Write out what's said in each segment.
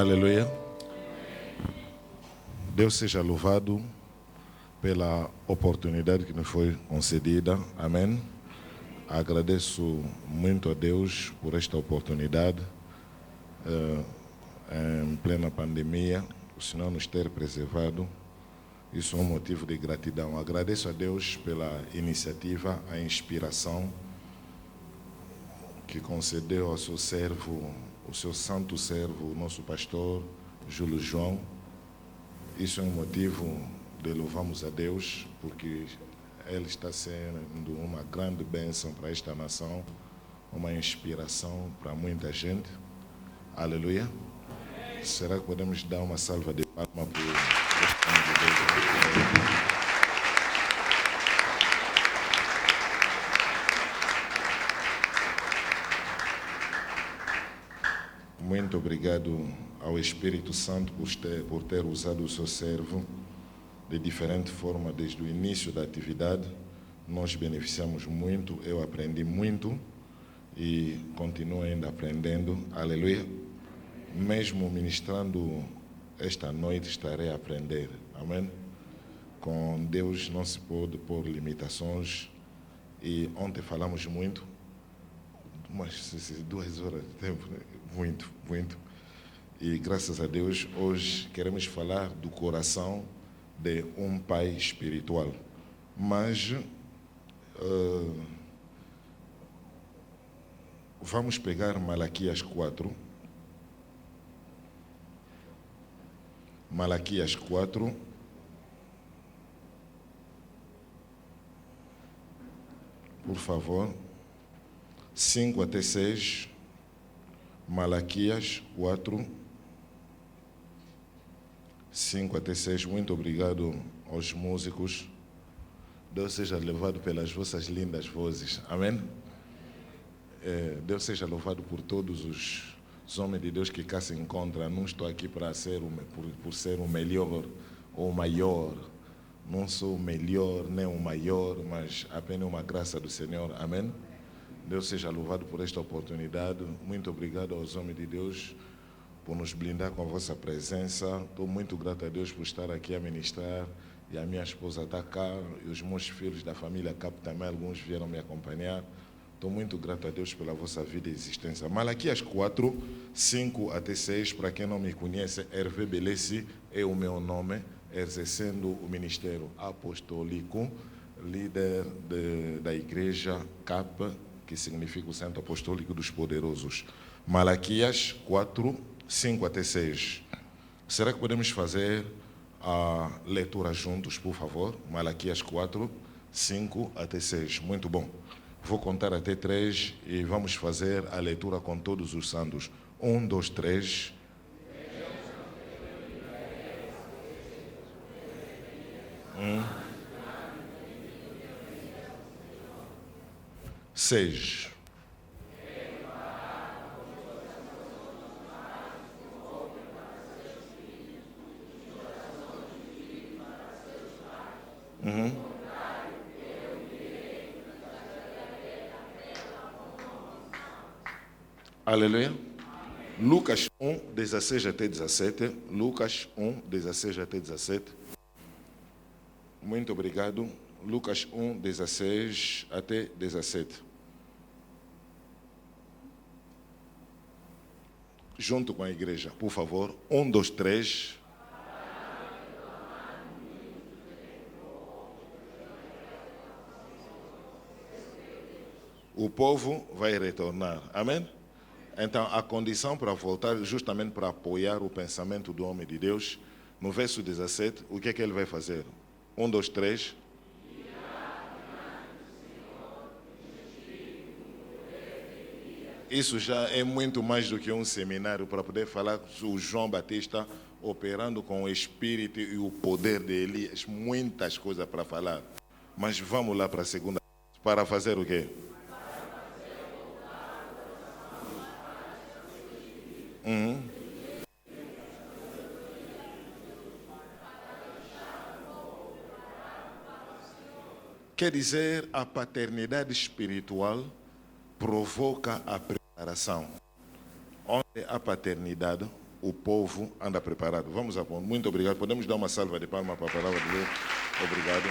Aleluia. Deus seja louvado pela oportunidade que nos foi concedida. Amém. Agradeço muito a Deus por esta oportunidade. Em plena pandemia, o Senhor nos ter preservado. Isso é um motivo de gratidão. Agradeço a Deus pela iniciativa, a inspiração que concedeu ao seu servo, o seu santo servo, o nosso pastor Júlio João. Isso é um motivo de louvarmos a Deus, porque ele está sendo uma grande bênção para esta nação, uma inspiração para muita gente. Aleluia. Será que podemos dar uma salva de palmas por este homem de Deus? Muito obrigado ao Espírito Santo por ter usado o seu servo de diferente forma desde o início da atividade. Nós beneficiamos muito, eu aprendi muito e continuo ainda aprendendo. Aleluia. Mesmo ministrando esta noite, estarei a aprender. Amém? Com Deus não se pode pôr limitações. E ontem falamos muito, umas 2 horas de tempo, né? Muito. E graças a Deus, hoje queremos falar do coração de um pai espiritual. Mas vamos pegar Malaquias 4. Malaquias 4. Por favor. 5 até 6. Malaquias 4. 5 até 6. Muito obrigado aos músicos. Deus seja louvado pelas vossas lindas vozes. Amém? Deus seja louvado por todos os homens de Deus que cá se encontram. Não estou aqui para ser por ser o melhor ou o maior. Não sou o melhor nem o maior, mas apenas uma graça do Senhor. Amém? Deus seja louvado por esta oportunidade. Muito obrigado aos homens de Deus por nos blindar com a vossa presença. Estou muito grato a Deus por estar aqui a ministrar. E a minha esposa está cá, e os meus filhos da família Cap também, alguns vieram me acompanhar. Estou muito grato a Deus pela vossa vida e existência. Malaquias 4, 5 até 6, para quem não me conhece, Hervé Belesse é o meu nome, exercendo o ministério apostólico, líder da igreja CAP, que significa o Centro Apostólico dos Poderosos. Malaquias 4, 5 até 6. Será que podemos fazer a leitura juntos, por favor? Malaquias 4, 5 até 6. Muito bom. Vou contar até 3 e vamos fazer a leitura com todos os santos. 1, 2, 3. 6. Aleluia. Lucas 1, 16 até 17. Lucas 1, 16 até 17. Muito obrigado. Lucas 1, 16 até 17. Junto com a igreja, por favor. 1, 2, 3. O povo vai retornar. Amém? Então, a condição para voltar, justamente para apoiar o pensamento do homem de Deus, no verso 17, o que é que ele vai fazer? 1, 2, 3. Isso já é muito mais do que um seminário para poder falar o João Batista operando com o Espírito e o poder de Elias. Muitas coisas para falar. Mas vamos lá para a segunda. Para fazer o quê? Quer dizer, a paternidade espiritual provoca a preparação. Onde há paternidade, o povo anda preparado. Vamos a ponto. Muito obrigado. Podemos dar uma salva de palmas para a palavra de Deus. Obrigado.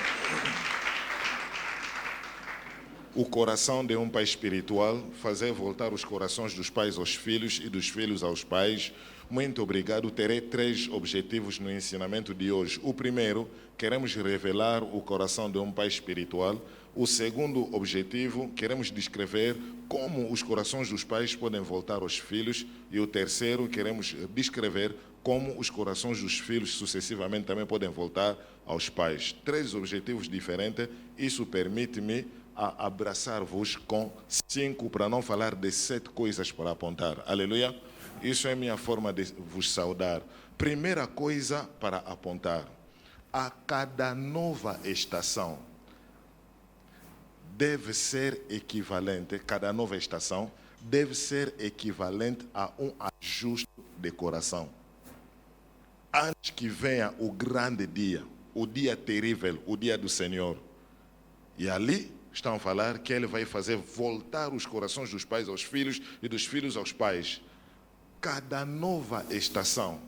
O coração de um pai espiritual, fazer voltar os corações dos pais aos filhos e dos filhos aos pais. Muito obrigado. Terei 3 objetivos no ensinamento de hoje. O primeiro, queremos revelar o coração de um pai espiritual. O segundo objetivo, queremos descrever como os corações dos pais podem voltar aos filhos. E o terceiro, queremos descrever como os corações dos filhos sucessivamente também podem voltar aos pais. 3 objetivos diferentes. Isso permite-me a abraçar-vos com 5, para não falar de 7 coisas para apontar. Aleluia. Isso é minha forma de vos saudar. Primeira coisa para apontar. A cada nova estação deve ser equivalente, cada nova estação deve ser equivalente a um ajuste de coração. Antes que venha o grande dia, o dia terrível, o dia do Senhor. E ali estão a falar que Ele vai fazer voltar os corações dos pais aos filhos e dos filhos aos pais. Cada nova estação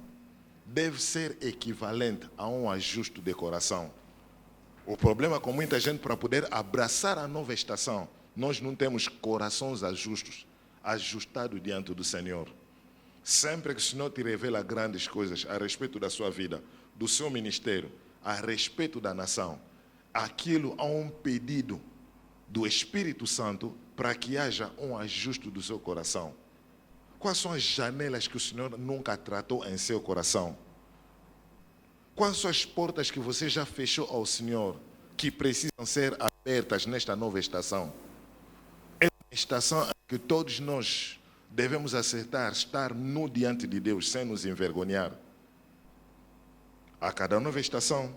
deve ser equivalente a um ajuste de coração. O problema com muita gente, para poder abraçar a nova estação, nós não temos corações ajustados diante do Senhor. Sempre que o Senhor te revela grandes coisas a respeito da sua vida, do seu ministério, a respeito da nação, aquilo há um pedido do Espírito Santo para que haja um ajuste do seu coração. Quais são as janelas que o Senhor nunca tratou em seu coração? Quais são as portas que você já fechou ao Senhor que precisam ser abertas nesta nova estação? É uma estação em que todos nós devemos acertar, estar nu diante de Deus sem nos envergonhar. A cada nova estação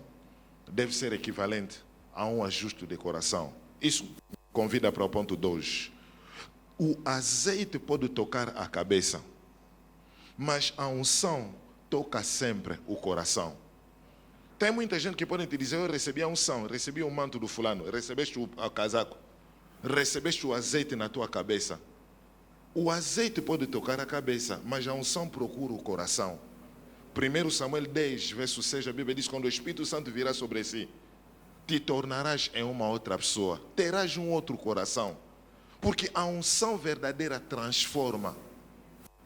deve ser equivalente a um ajuste de coração. Isso convida para o ponto 2. O azeite pode tocar a cabeça, mas a unção toca sempre o coração. Tem muita gente que pode te dizer: eu recebi a unção, recebi o manto do fulano, recebeste o casaco, recebeste o azeite na tua cabeça. O azeite pode tocar a cabeça, mas a unção procura o coração. 1 Samuel 10, verso 6, a Bíblia diz: quando o Espírito Santo virá sobre si, te tornarás em uma outra pessoa, terás um outro coração. Porque a unção verdadeira transforma.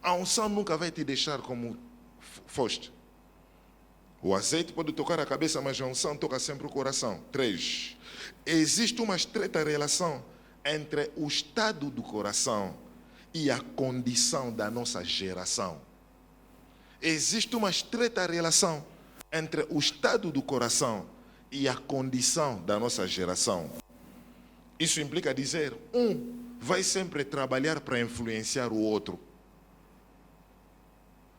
A unção nunca vai te deixar como foste. O azeite pode tocar a cabeça, mas a unção toca sempre o coração. 3. Existe uma estreita relação entre o estado do coração e a condição da nossa geração. Existe uma estreita relação entre o estado do coração e a condição da nossa geração. Isso implica dizer, um vai sempre trabalhar para influenciar o outro.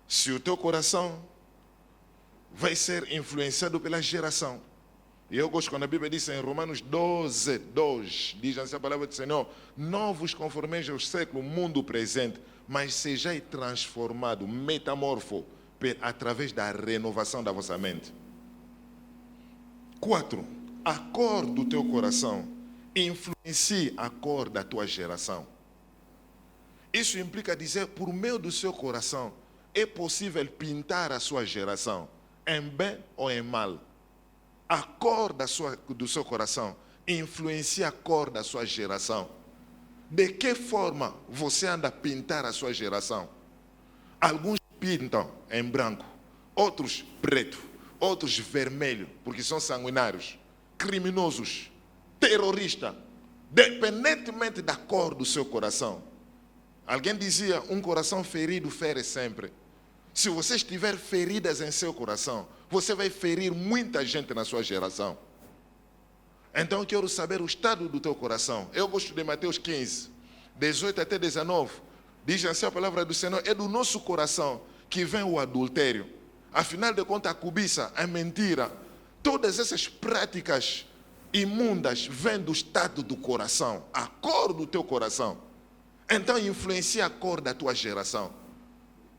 Se o teu coração vai ser influenciado pela geração. E eu gosto quando a Bíblia diz em Romanos 12, 2, diz assim a palavra do Senhor: não vos conformeis ao século, mundo presente, mas sejais transformado, metamorfo, através da renovação da vossa mente. 4. A cor do teu coração influencia a cor da tua geração. Isso implica dizer, por meio do seu coração, é possível pintar a sua geração, em bem ou em mal. A cor do seu coração influencia a cor da sua geração. De que forma você anda a pintar a sua geração? Alguns pintam em branco, outros preto, outros vermelho, porque são sanguinários, criminosos, terroristas, independentemente da cor do seu coração. Alguém dizia, um coração ferido fere sempre. Se você tiver feridas em seu coração, você vai ferir muita gente na sua geração. Então eu quero saber o estado do teu coração. Eu gosto de Mateus 15, 18 até 19. Diz assim a palavra do Senhor: é do nosso coração que vem o adultério. Afinal de contas, a cobiça, a mentira, todas essas práticas imundas vêm do estado do coração, a cor do teu coração. Então influencia a cor da tua geração.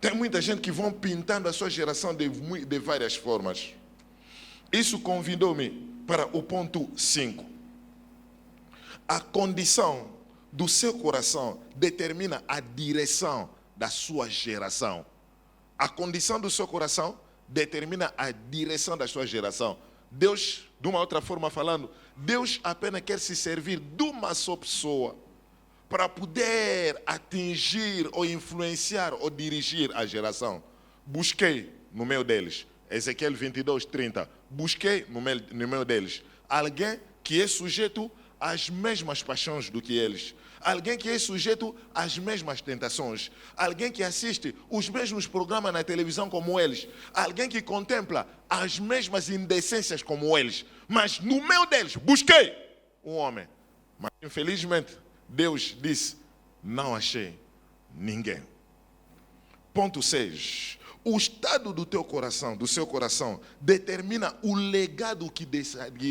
Tem muita gente que vão pintando a sua geração de várias formas. Isso convidou-me para o ponto 5. A condição do seu coração determina a direção da sua geração. A condição do seu coração determina a direção da sua geração. Deus, de uma outra forma falando, Deus apenas quer se servir de uma só pessoa para poder atingir ou influenciar ou dirigir a geração. Busquei no meio deles, Ezequiel 22:30, busquei no meio deles alguém que é sujeito às mesmas paixões do que eles, alguém que é sujeito às mesmas tentações, alguém que assiste os mesmos programas na televisão como eles, alguém que contempla as mesmas indecências como eles, mas no meio deles busquei um homem. Mas infelizmente Deus disse, não achei ninguém. Ponto 6. O estado do teu coração, do seu coração, determina o legado que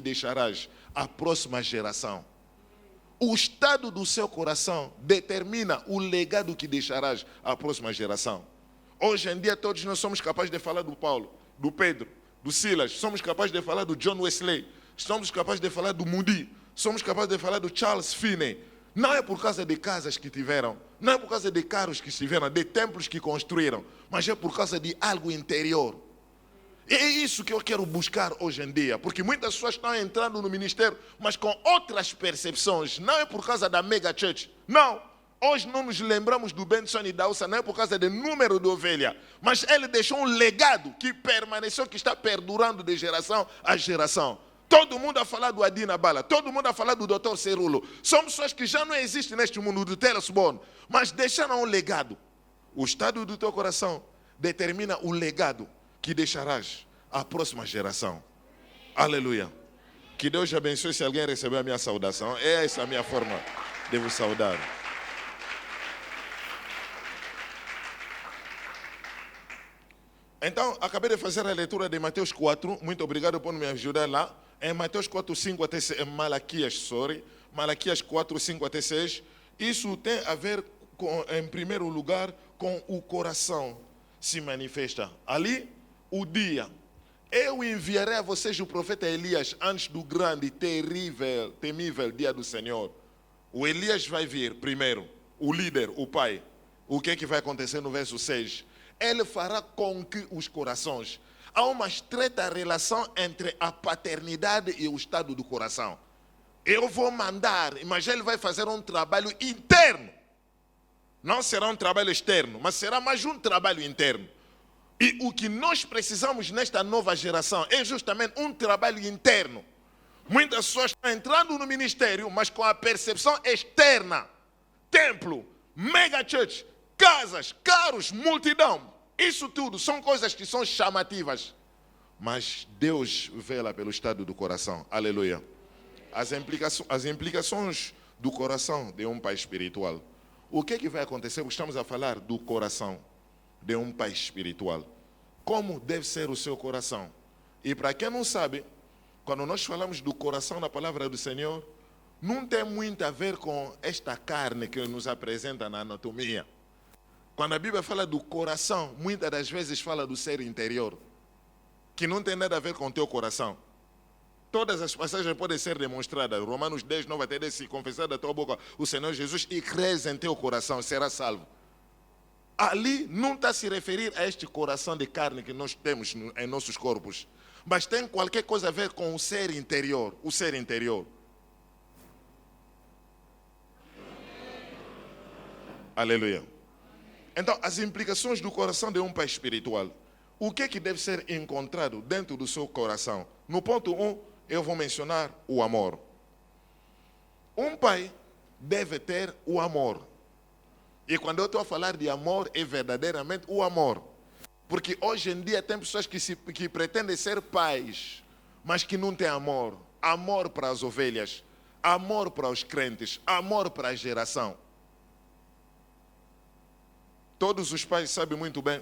deixarás à próxima geração. O estado do seu coração determina o legado que deixarás à próxima geração. Hoje em dia todos nós somos capazes de falar do Paulo, do Pedro, do Silas, somos capazes de falar do John Wesley, somos capazes de falar do Moody, somos capazes de falar do Charles Finney. Não é por causa de casas que tiveram, não é por causa de carros que tiveram, de templos que construíram, mas é por causa de algo interior. E é isso que eu quero buscar hoje em dia, porque muitas pessoas estão entrando no ministério, mas com outras percepções. Não é por causa da mega church, não. Hoje não nos lembramos do Benson e da Usa, não é por causa do número de ovelha, mas ele deixou um legado que permaneceu, que está perdurando de geração a geração. Todo mundo a falar do Adina Bala, todo mundo a falar do Dr. Cerulo. São pessoas que já não existem neste mundo, do Telesborn, mas deixaram um legado. O estado do teu coração determina o legado que deixarás à próxima geração. Aleluia. Que Deus te abençoe. Se alguém receber a minha saudação, é essa a minha forma de vos saudar. Então, acabei de fazer a leitura de Mateus 4. Muito obrigado por me ajudar lá. Em Mateus 4, 5 até 6, Malaquias 4, 5 até 6, isso tem a ver, em primeiro lugar, com o coração se manifesta. Ali, o dia. Eu enviarei a vocês o profeta Elias antes do grande, terrível, temível dia do Senhor. O Elias vai vir primeiro, o líder, o pai. O que é que vai acontecer no verso 6? Ele fará com que os corações... Há uma estreita relação entre a paternidade e o estado do coração. Eu vou mandar, mas ele vai fazer um trabalho interno. Não será um trabalho externo, mas será mais um trabalho interno. E o que nós precisamos nesta nova geração é justamente um trabalho interno. Muitas pessoas estão entrando no ministério, mas com a percepção externa. Templo, mega church, casas, carros, multidão. Isso tudo são coisas que são chamativas. Mas Deus vela pelo estado do coração. Aleluia. As implicações do coração de um pai espiritual. O que é que vai acontecer? Estamos a falar do coração de um pai espiritual. Como deve ser o seu coração? E para quem não sabe, quando nós falamos do coração na palavra do Senhor, não tem muito a ver com esta carne que nos apresenta na anatomia. Quando a Bíblia fala do coração, muitas das vezes fala do ser interior, que não tem nada a ver com o teu coração. Todas as passagens podem ser demonstradas. Romanos 10, 9 até 10, se confessar da tua boca o Senhor Jesus e crês em teu coração, será salvo. Ali não está a se referir a este coração de carne que nós temos em nossos corpos, mas tem qualquer coisa a ver com o ser interior, o ser interior. Aleluia. Então, as implicações do coração de um pai espiritual. O que é que deve ser encontrado dentro do seu coração? No ponto 1, eu vou mencionar o amor. Um pai deve ter o amor. E quando eu estou a falar de amor, é verdadeiramente o amor. Porque hoje em dia tem pessoas que pretendem ser pais, mas que não têm amor. Amor para as ovelhas, amor para os crentes, amor para a geração. Todos os pais sabem muito bem.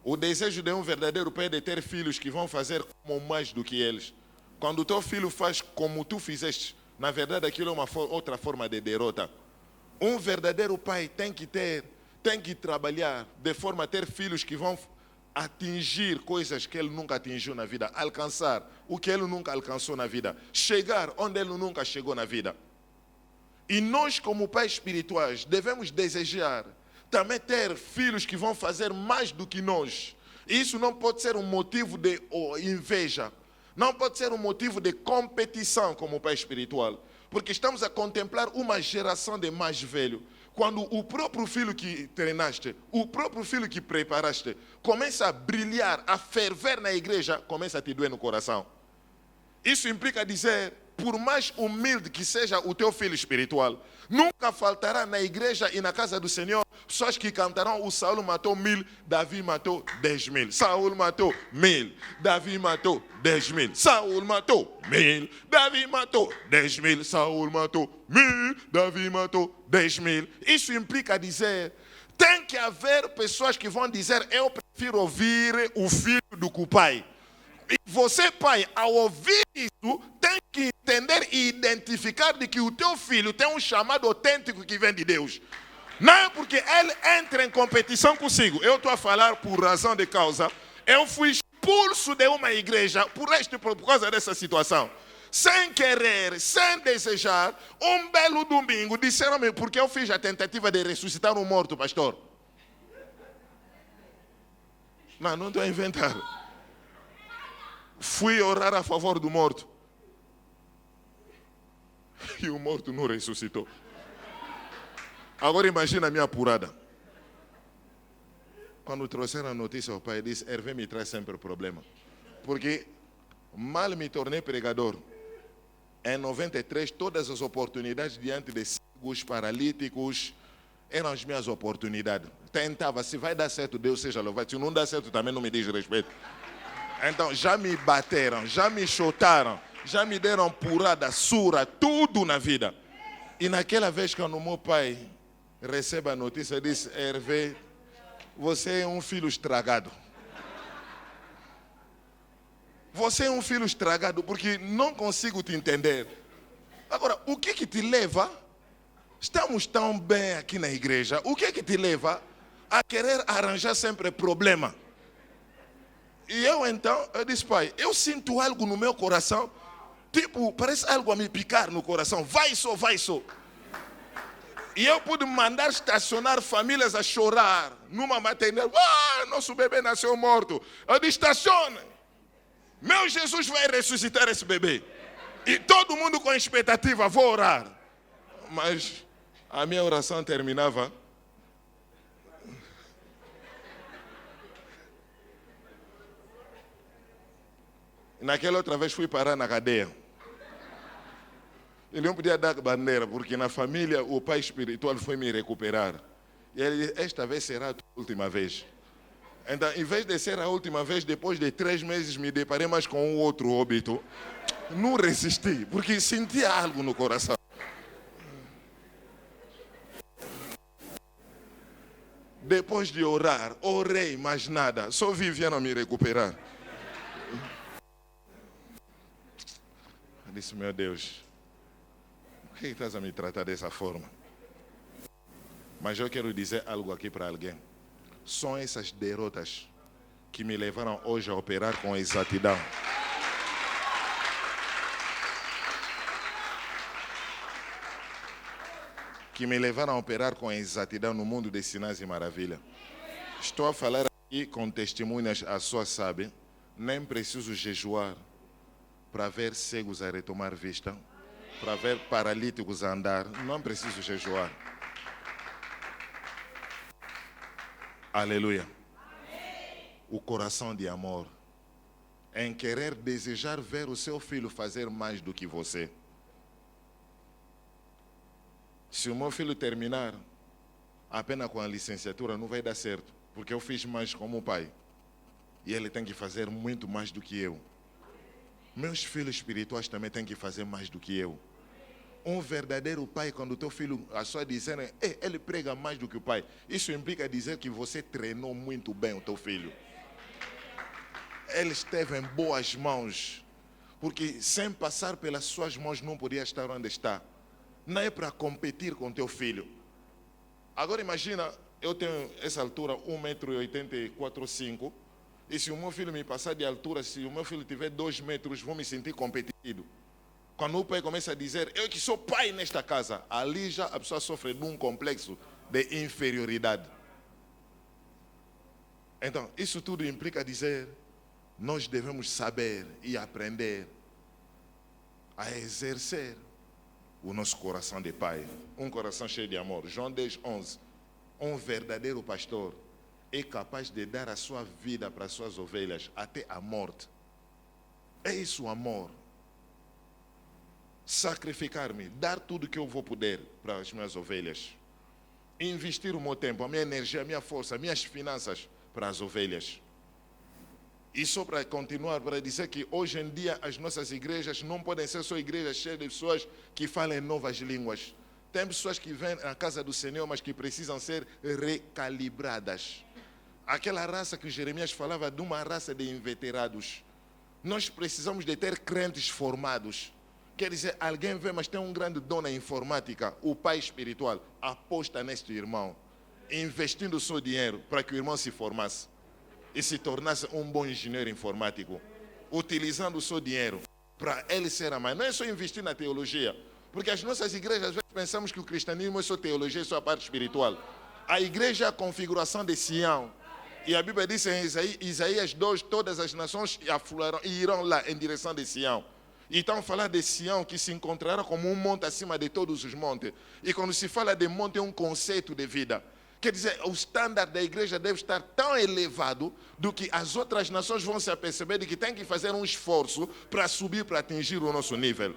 O desejo de um verdadeiro pai é de ter filhos que vão fazer como mais do que eles. Quando o teu filho faz como tu fizeste, na verdade aquilo é uma outra forma de derrota. Um verdadeiro pai tem que trabalhar de forma a ter filhos que vão atingir coisas que ele nunca atingiu na vida, alcançar o que ele nunca alcançou na vida, chegar onde ele nunca chegou na vida. E nós, como pais espirituais, devemos desejar também ter filhos que vão fazer mais do que nós. Isso não pode ser um motivo de inveja. Não pode ser um motivo de competição como pai espiritual. Porque estamos a contemplar uma geração de mais velho. Quando o próprio filho que treinaste, o próprio filho que preparaste, começa a brilhar, a ferver na igreja, começa a te doer no coração. Isso implica dizer, por mais humilde que seja o teu filho espiritual, nunca faltará na igreja e na casa do Senhor pessoas que cantarão: o Saul matou 1000, Davi matou 10.000. Saul matou 1000, Davi matou 10.000. Saul matou 1000, Davi matou 10.000. Saul matou 1000, Davi matou 10.000. Isso implica dizer, tem que haver pessoas que vão dizer: eu prefiro ouvir o filho do que o pai. E você, pai, ao ouvir isso, tem que entender e identificar de que o teu filho tem um chamado autêntico que vem de Deus. Não é porque ele entra em competição consigo. Eu estou a falar por razão de causa. Eu fui expulso de uma igreja por causa dessa situação. Sem querer, sem desejar, um belo domingo, disseram-me: porque eu fiz a tentativa de ressuscitar um morto, pastor. Não estou a inventar. Fui orar a favor do morto. E o morto não ressuscitou. Agora imagina a minha apurada. Quando trouxeram a notícia ao pai, disse: Hervé me traz sempre problema. Porque mal me tornei pregador. Em 93, todas as oportunidades diante de cegos, paralíticos, eram as minhas oportunidades. Tentava, se vai dar certo, Deus seja louvado. Se não dá certo, também não me diz respeito. Então, já me bateram, já me chutaram, já me deram purada, surra, tudo na vida. E naquela vez que o meu pai recebe a notícia, disse: Hervé, você é um filho estragado. Você é um filho estragado porque não consigo te entender. Agora, o que te leva? Estamos tão bem aqui na igreja. O que te leva a querer arranjar sempre problema? E eu então, eu disse: pai, eu sinto algo no meu coração, tipo, parece algo a me picar no coração. Vai só, vai só. E eu pude mandar estacionar famílias a chorar numa maternidade. Nosso bebê nasceu morto. Eu disse: estaciona. Meu Jesus vai ressuscitar esse bebê. E todo mundo com expectativa: vou orar. Mas a minha oração terminava: naquela outra vez fui parar na cadeia. Ele não podia dar bandeira, porque na família o pai espiritual foi me recuperar. E ele disse: esta vez será a última vez. Então, em vez de ser a última vez, depois de 3 meses me deparei mais com um outro óbito. Não resisti, porque sentia algo no coração. Depois de orar, orei, mas nada. Só vieram me recuperar. Eu disse: meu Deus, por que estás a me tratar dessa forma? Mas eu quero dizer algo aqui para alguém. São essas derrotas que me levaram hoje a operar com exatidão. Que me levaram a operar com exatidão no mundo de sinais e maravilha. Estou a falar aqui com testemunhas, a sua sabe. Nem preciso jejuar para ver cegos a retomar vista, para ver paralíticos a andar. Não preciso jejuar. Aleluia. O coração de amor em querer desejar ver o seu filho fazer mais do que você. Se o meu filho terminar apenas com a licenciatura, não vai dar certo, porque eu fiz mais como pai e ele tem que fazer muito mais do que eu. Meus filhos espirituais também têm que fazer mais do que eu. Um verdadeiro pai, quando o teu filho, a sua dizendo: ele prega mais do que o pai. Isso implica dizer que você treinou muito bem o teu filho. Ele esteve em boas mãos, porque sem passar pelas suas mãos não podia estar onde está. Não é para competir com teu filho. Agora imagina, eu tenho essa altura, 1,84 m, e se o meu filho me passar de altura, se o meu filho tiver 2 metros, vou me sentir competido. Quando o pai começa a dizer: eu que sou pai nesta casa, ali já a pessoa sofre de um complexo de inferioridade. Então, isso tudo implica dizer, nós devemos saber e aprender a exercer o nosso coração de pai. Um coração cheio de amor. João 10:11. Um verdadeiro pastor é capaz de dar a sua vida para as suas ovelhas até a morte. É isso o amor. Sacrificar-me, dar tudo que eu vou poder para as minhas ovelhas. Investir o meu tempo, a minha energia, a minha força, as minhas finanças para as ovelhas. E só para continuar, para dizer que hoje em dia as nossas igrejas não podem ser só igrejas cheias de pessoas que falam novas línguas. Tem pessoas que vêm à casa do Senhor, mas que precisam ser recalibradas. Aquela raça que Jeremias falava de uma raça de inveterados. Nós precisamos de ter crentes formados. Quer dizer, alguém vê, mas tem um grande dom na informática, o pai espiritual, aposta neste irmão, investindo o seu dinheiro para que o irmão se formasse e se tornasse um bom engenheiro informático, utilizando o seu dinheiro para ele ser amado. Não é só investir na teologia, porque as nossas igrejas, às vezes, pensamos que o cristianismo é só teologia, é só a parte espiritual. A igreja é a configuração de Sião. E a Bíblia diz em Isaías 2, todas as nações afluirão e irão lá em direção de Sião. Então falar de Sião, que se encontrará como um monte acima de todos os montes. E quando se fala de monte é um conceito de vida. Quer dizer, o estándar da igreja deve estar tão elevado do que as outras nações vão se aperceber de que tem que fazer um esforço para subir, para atingir o nosso nível.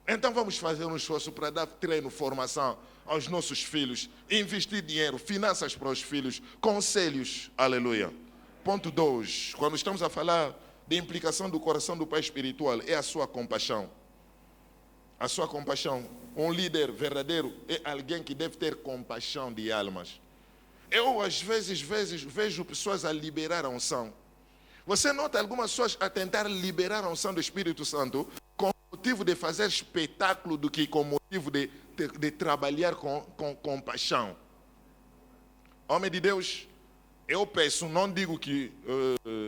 Então vamos fazer um esforço para dar treino, formação aos nossos filhos, investir dinheiro, finanças para os filhos, conselhos, aleluia. Ponto 2, quando estamos a falar de implicação do coração do pai espiritual, é a sua compaixão. A sua compaixão. Um líder verdadeiro é alguém que deve ter compaixão de almas. Eu, às vezes, vejo pessoas a liberar a unção. Você nota algumas pessoas a tentar liberar a unção do Espírito Santo com o motivo de fazer espetáculo do que com o motivo de trabalhar com compaixão. Homem de Deus, eu peço, não digo que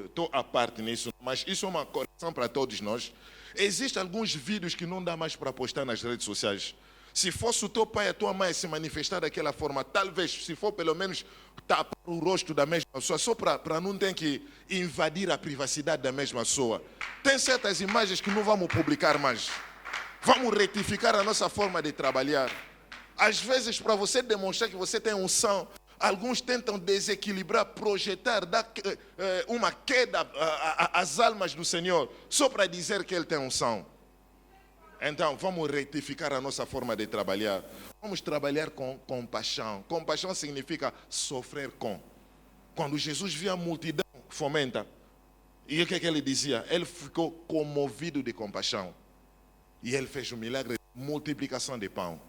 estou à parte nisso, mas isso é uma correção para todos nós. Existem alguns vídeos que não dá mais para postar nas redes sociais. Se fosse o teu pai e a tua mãe se manifestar daquela forma, talvez, se for pelo menos tapar o rosto da mesma pessoa, só para não ter que invadir a privacidade da mesma pessoa. Tem certas imagens que não vamos publicar mais. Vamos retificar a nossa forma de trabalhar. Às vezes, para você demonstrar que você tem unção, alguns tentam desequilibrar, projetar, dar uma queda às almas do Senhor, só para dizer que Ele tem unção. Então, vamos retificar a nossa forma de trabalhar. Vamos trabalhar com compaixão. Compaixão significa sofrer com. Quando Jesus via a multidão, fomenta. E o que ele dizia? Ele ficou comovido de compaixão. E ele fez um milagre de multiplicação de pão.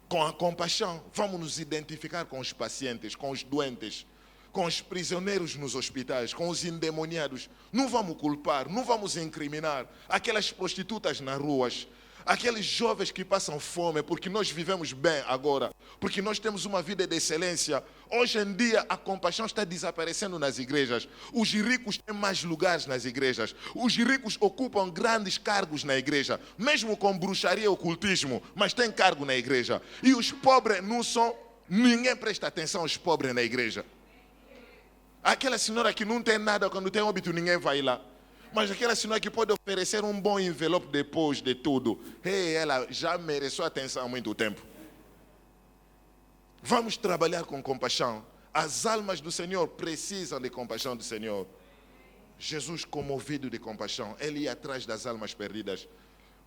Com a compaixão, vamos nos identificar com os pacientes, com os doentes, com os prisioneiros nos hospitais, com os endemoniados. Não vamos culpar, não vamos incriminar aquelas prostitutas nas ruas, aqueles jovens que passam fome, porque nós vivemos bem agora, porque nós temos uma vida de excelência. Hoje em dia a compaixão está desaparecendo nas igrejas. Os ricos têm mais lugares nas igrejas. Os ricos ocupam grandes cargos na igreja, mesmo com bruxaria e ocultismo, mas tem cargo na igreja. E os pobres não são, ninguém presta atenção aos pobres na igreja. Aquela senhora que não tem nada, quando tem óbito, ninguém vai lá. Mas aquela senhora que pode oferecer um bom envelope depois de tudo, ela já mereceu atenção há muito tempo. Vamos trabalhar com compaixão. As almas do Senhor precisam de compaixão do Senhor. Jesus, comovido de compaixão, ele ia atrás das almas perdidas.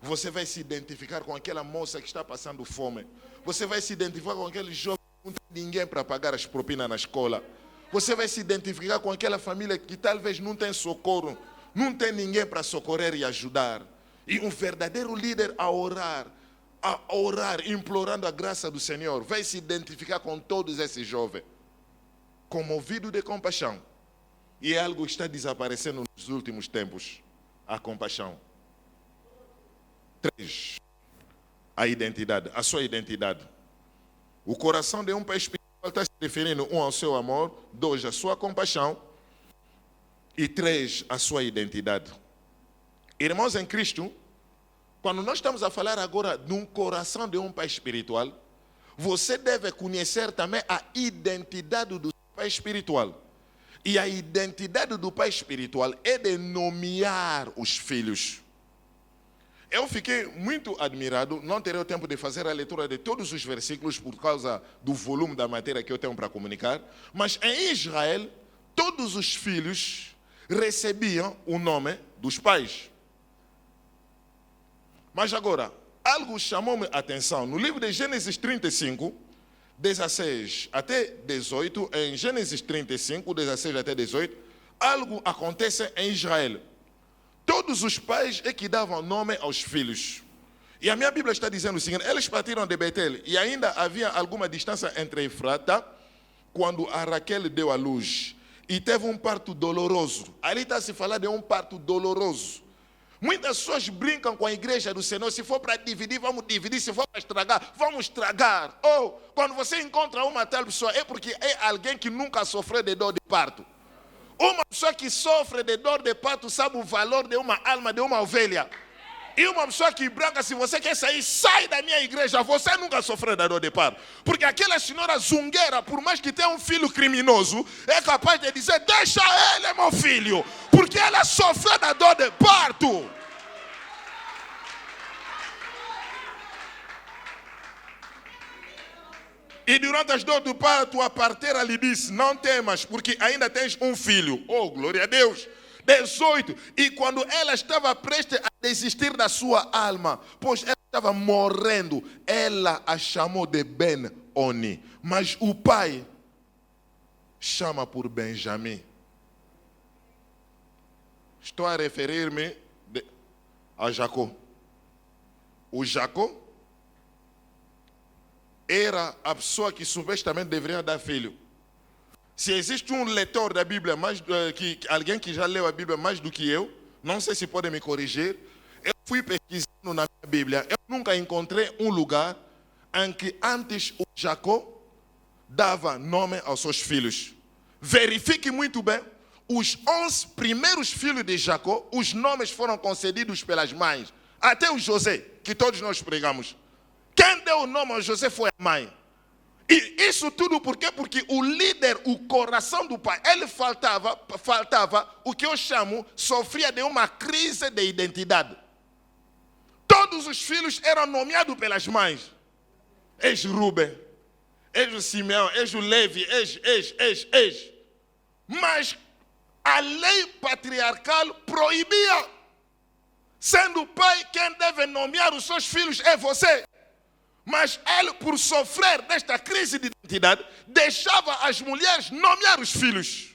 Você vai se identificar com aquela moça que está passando fome. Você vai se identificar com aquele jovem que não tem ninguém para pagar as propinas na escola. Você vai se identificar com aquela família que talvez não tem socorro, não tem ninguém para socorrer e ajudar. E um verdadeiro líder a orar, implorando a graça do Senhor, vai se identificar com todos esses jovens, comovido de compaixão. E é algo que está desaparecendo nos últimos tempos, a compaixão. 3. A identidade, a sua identidade. O coração de um pai espiritual está se referindo, 1, ao seu amor, 2, à sua compaixão, e 3, a sua identidade. Irmãos em Cristo, quando nós estamos a falar agora de um coração de um pai espiritual, você deve conhecer também a identidade do pai espiritual. E a identidade do pai espiritual é de nomear os filhos. Eu fiquei muito admirado, não terei o tempo de fazer a leitura de todos os versículos por causa do volume da matéria que eu tenho para comunicar, mas em Israel, todos os filhos recebiam o nome dos pais. Mas agora, algo chamou-me a atenção. No livro de Gênesis 35, 16 até 18, em Gênesis 35, 16 até 18, algo acontece em Israel. Todos os pais é que davam nome aos filhos. E a minha Bíblia está dizendo o seguinte: eles partiram de Betel e ainda havia alguma distância entre Efrata, quando a Raquel deu à luz. E teve um parto doloroso. Ali está se falar de um parto doloroso. Muitas pessoas brincam com a igreja do Senhor. Se for para dividir, vamos dividir. Se for para estragar, vamos estragar. Ou, quando você encontra uma tal pessoa, é porque é alguém que nunca sofreu de dor de parto. Uma pessoa que sofre de dor de parto sabe o valor de uma alma, de uma ovelha. E uma pessoa que branca, se você quer sair, sai da minha igreja. Você nunca sofreu da dor de parto. Porque aquela senhora zungueira, por mais que tenha um filho criminoso, é capaz de dizer: deixa ele, meu filho. Porque ela sofreu da dor de parto. E durante as dores do parto, a parteira lhe disse: não temas, porque ainda tens um filho. Oh, glória a Deus. 18. E quando ela estava prestes a desistir da sua alma, pois ela estava morrendo, ela a chamou de Ben-Oni. Mas o pai chama por Benjamim. Estou a referir-me a Jacó. O Jacó era a pessoa que supostamente deveria dar filho. Se existe um leitor da Bíblia, alguém que já leu a Bíblia mais do que eu, não sei se pode me corrigir, eu fui pesquisando na minha Bíblia, eu nunca encontrei um lugar em que antes o Jacó dava nome aos seus filhos. Verifique muito bem, os 11 primeiros filhos de Jacó, os nomes foram concedidos pelas mães, até o José, que todos nós pregamos. Quem deu o nome ao José foi a mãe. E isso tudo por quê? Porque o líder, o coração do pai, ele faltava, o que eu chamo, sofria de uma crise de identidade. Todos os filhos eram nomeados pelas mães. Eis Rubem, eis o Simeão, eis o Levi, eis. Mas a lei patriarcal proibia. Sendo o pai, quem deve nomear os seus filhos é você. Mas ele, por sofrer desta crise de identidade, deixava as mulheres nomear os filhos.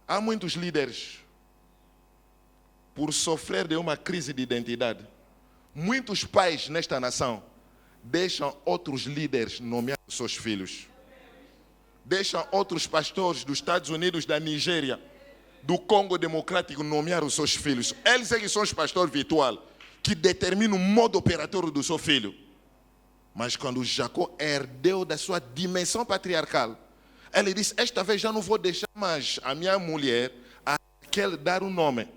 Há muitos líderes, por sofrer de uma crise de identidade, muitos pais nesta nação deixam outros líderes nomear os seus filhos. Deixam outros pastores dos Estados Unidos, da Nigéria, do Congo Democrático nomear os seus filhos. Eles é que são os pastores virtuais que determinam o modo operatório do seu filho. Mas quando Jacó herdeu da sua dimensão patriarcal, ele disse: esta vez já não vou deixar mais a minha mulher a Raquel dar um nome.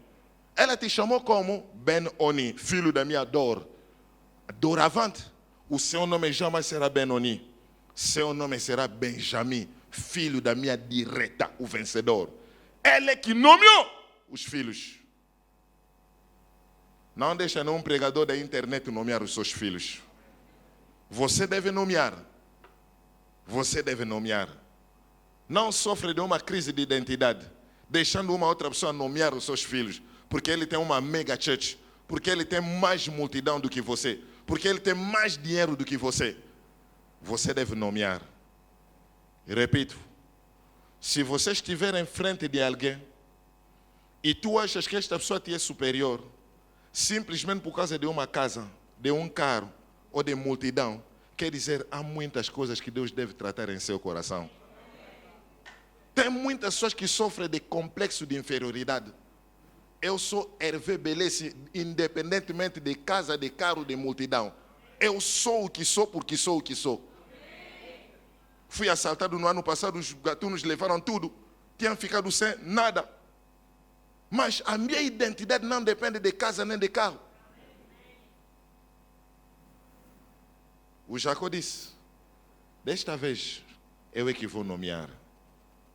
Ela te chamou como Ben-Oni, filho da minha dor. Doravante, o seu nome jamais será Ben-Oni. Seu nome será Benjamim, filho da minha direta, o vencedor. Ele é que nomeou os filhos. Não deixa nenhum pregador da internet nomear os seus filhos. Você deve nomear. Você deve nomear. Não sofre de uma crise de identidade, deixando uma outra pessoa nomear os seus filhos, porque ele tem uma mega church, porque ele tem mais multidão do que você, porque ele tem mais dinheiro do que você. Você deve nomear. E repito, se você estiver em frente de alguém e tu achas que esta pessoa te é superior, simplesmente por causa de uma casa, de um carro ou de multidão, quer dizer, há muitas coisas que Deus deve tratar em seu coração. Tem muitas pessoas que sofrem de complexo de inferioridade. Eu sou Hervé Belesse, independentemente de casa, de carro, de multidão. Eu sou o que sou porque sou o que sou. Fui assaltado no ano passado, os gatunos levaram tudo. Tinham ficado sem nada. Mas a minha identidade não depende de casa nem de carro. O Jacó disse: desta vez eu é que vou nomear.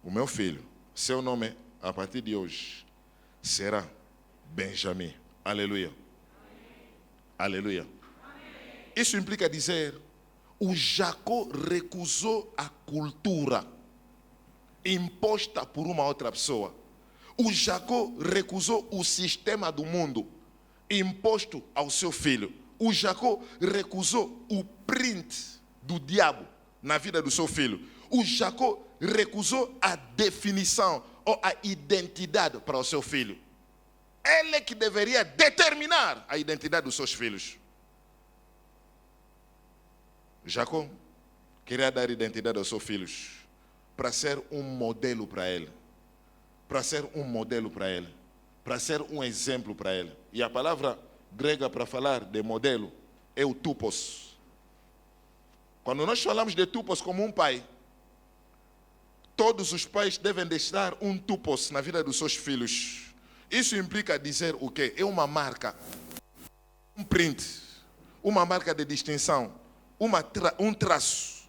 o meu filho, seu nome a partir de hoje será Benjamim. Aleluia. Aleluia. Isso implica dizer, o Jacó recusou a cultura imposta por uma outra pessoa. O Jacó recusou o sistema do mundo imposto ao seu filho. O Jacó recusou o print do diabo na vida do seu filho. O Jacó recusou a definição ou a identidade para o seu filho. Ele que deveria determinar a identidade dos seus filhos. Jacó queria dar identidade aos seus filhos para ser um modelo para ele. Para ser um modelo para ele. Para ser um exemplo para ele. E a palavra grega para falar de modelo é o tupos. Quando nós falamos de tupos como um pai, todos os pais devem deixar um tupos na vida dos seus filhos. Isso implica dizer o quê? É uma marca, um print, uma marca de distinção, um traço.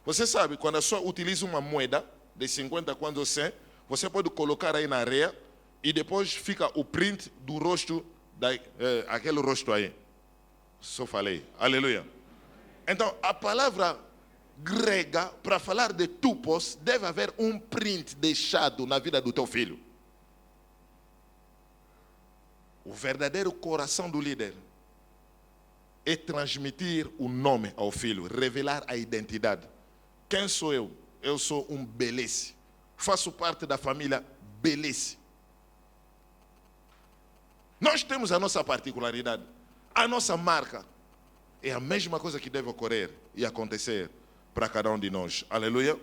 Você sabe, quando a pessoa utiliza uma moeda de 50 quando 100, você pode colocar aí na areia e depois fica o print do rosto, aquele rosto aí. Só falei. Aleluia. Então, a palavra grega, para falar de tupos, deve haver um print deixado na vida do teu filho. O verdadeiro coração do líder é transmitir o nome ao filho, revelar a identidade. Quem sou eu? Eu sou um Belesse. Faço parte da família Belesse. Nós temos a nossa particularidade, a nossa marca. É a mesma coisa que deve ocorrer e acontecer para cada um de nós. Aleluia.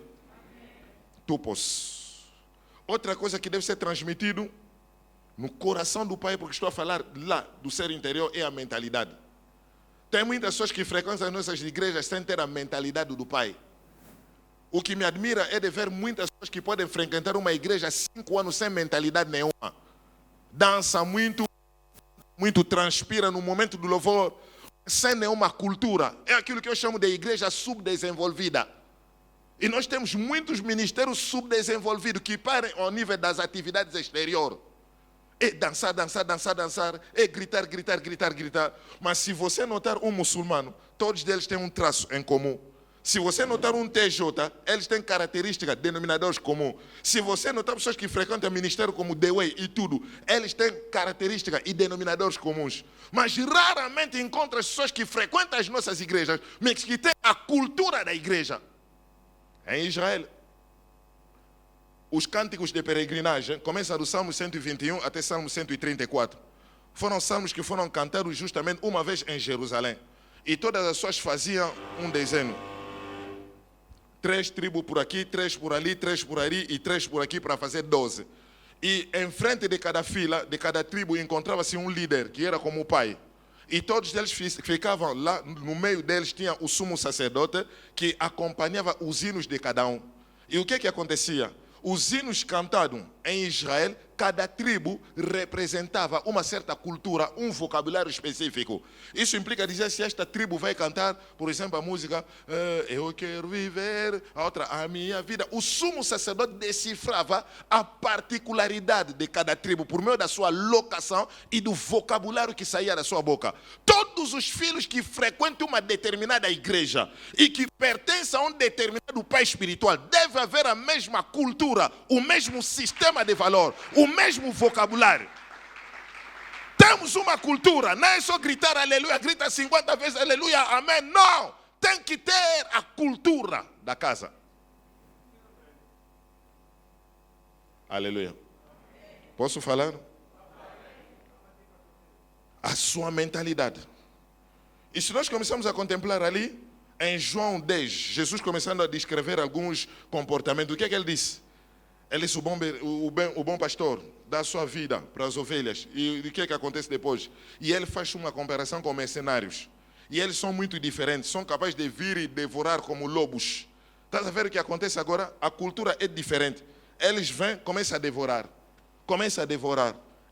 Tupos. Outra coisa que deve ser transmitido no coração do pai, porque estou a falar lá do ser interior, é a mentalidade. Tem muitas pessoas que frequentam as nossas igrejas sem ter a mentalidade do pai. O que me admira é de ver muitas pessoas que podem frequentar uma igreja há 5 anos sem mentalidade nenhuma. Dança muito, transpira no momento do louvor, sem nenhuma cultura. É aquilo que eu chamo de igreja subdesenvolvida. E nós temos muitos ministérios subdesenvolvidos que param ao nível das atividades exteriores. É dançar, é gritar. Mas se você notar um muçulmano, todos eles têm um traço em comum. Se você notar um TJ, eles têm características, denominadores comuns. Se você notar pessoas que frequentam ministério como The Way e tudo, eles têm características e denominadores comuns. Mas raramente encontra pessoas que frequentam as nossas igrejas, mas que têm a cultura da igreja. Em Israel, os cânticos de peregrinagem começam do Salmo 121 até Salmo 134. Foram salmos que foram cantados justamente uma vez em Jerusalém. E todas as pessoas faziam um desenho. 3 tribos por aqui, 3 por ali, 3 por ali e 3 por aqui para fazer 12. E em frente de cada fila, de cada tribo, encontrava-se um líder, que era como o pai. E todos eles ficavam lá, no meio deles tinha o sumo sacerdote, que acompanhava os hinos de cada um. E o que acontecia? Os hinos cantados em Israel, cada tribo representava uma certa cultura, um vocabulário específico. Isso implica dizer se esta tribo vai cantar, por exemplo, a música Eu quero viver, a outra, a minha vida. O sumo sacerdote decifrava a particularidade de cada tribo por meio da sua locação e do vocabulário que saía da sua boca. Todos os filhos que frequentam uma determinada igreja e que pertencem a um determinado pai espiritual, deve haver a mesma cultura, o mesmo sistema de valor, o mesmo vocabulário. Temos uma cultura, não é só gritar aleluia, grita 50 vezes aleluia, amém, não. Tem que ter a cultura da casa. Aleluia. Posso falar? A sua mentalidade. E se nós começamos a contemplar ali, em João 10, Jesus começando a descrever alguns comportamentos, o que é que ele disse? Ele disse, o bom pastor dá a sua vida para as ovelhas. E o que é que acontece depois? E ele faz uma comparação com mercenários. E eles são muito diferentes, são capazes de vir e devorar como lobos. Estás a ver o que acontece agora? A cultura é diferente. Eles vêm, começam a devorar.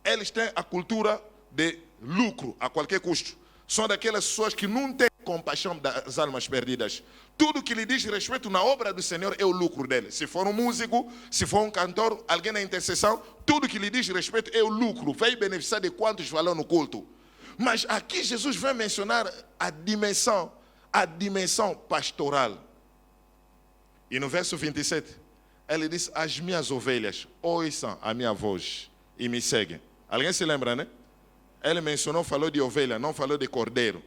Eles têm a cultura de lucro a qualquer custo. São daquelas pessoas que não têm compaixão das almas perdidas. Tudo que lhe diz respeito na obra do Senhor é o lucro dele. Se for um músico, se for um cantor, alguém na intercessão, tudo que lhe diz respeito é o lucro. Vai beneficiar de quantos valeu no culto. Mas aqui Jesus vai mencionar a dimensão pastoral. E no verso 27, ele diz: as minhas ovelhas ouçam a minha voz e me seguem. Alguém se lembra, né? Ele mencionou, falou de ovelha, não falou de cordeiro.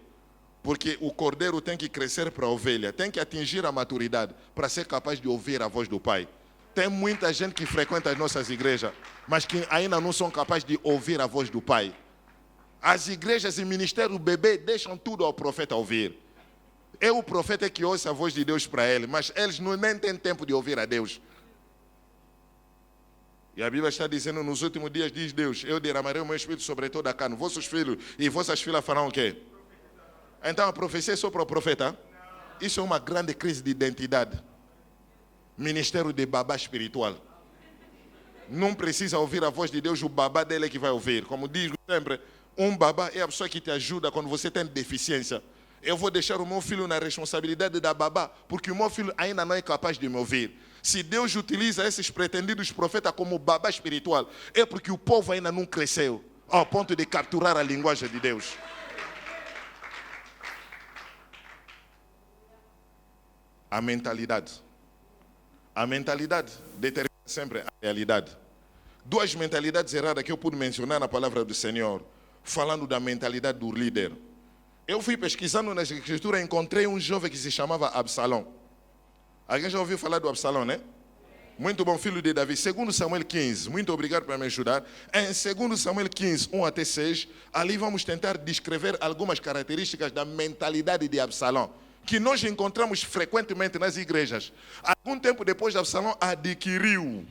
Porque o cordeiro tem que crescer para a ovelha, tem que atingir a maturidade para ser capaz de ouvir a voz do Pai. Tem muita gente que frequenta as nossas igrejas, mas que ainda não são capazes de ouvir a voz do Pai. As igrejas e ministérios do bebê deixam tudo ao profeta ouvir. É o profeta que ouça a voz de Deus para ele, mas eles nem têm tempo de ouvir a Deus. E a Bíblia está dizendo, nos últimos dias, diz Deus: eu derramarei o meu espírito sobre toda a carne. Vossos filhos e vossas filhas farão o quê? Então a profecia é só para o profeta? Isso é uma grande crise de identidade. Ministério de babá espiritual. Não precisa ouvir a voz de Deus, o babá dele é que vai ouvir. Como digo sempre, um babá é a pessoa que te ajuda quando você tem deficiência. Eu vou deixar o meu filho na responsabilidade da babá, porque o meu filho ainda não é capaz de me ouvir. Se Deus utiliza esses pretendidos profetas como babá espiritual, é porque o povo ainda não cresceu ao ponto de capturar a linguagem de Deus. A mentalidade determina sempre a realidade. Duas mentalidades erradas que eu pude mencionar na palavra do Senhor, falando da mentalidade do líder. Eu fui pesquisando nas escrituras e encontrei um jovem que se chamava Absalão. Alguém já ouviu falar do Absalão, né? Muito bom, filho de Davi. 2 Samuel 15, muito obrigado por me ajudar. Em 2 Samuel 15, 1 até 6, ali vamos tentar descrever algumas características da mentalidade de Absalão, que nós encontramos frequentemente nas igrejas. Algum tempo depois, Absalão adquiriu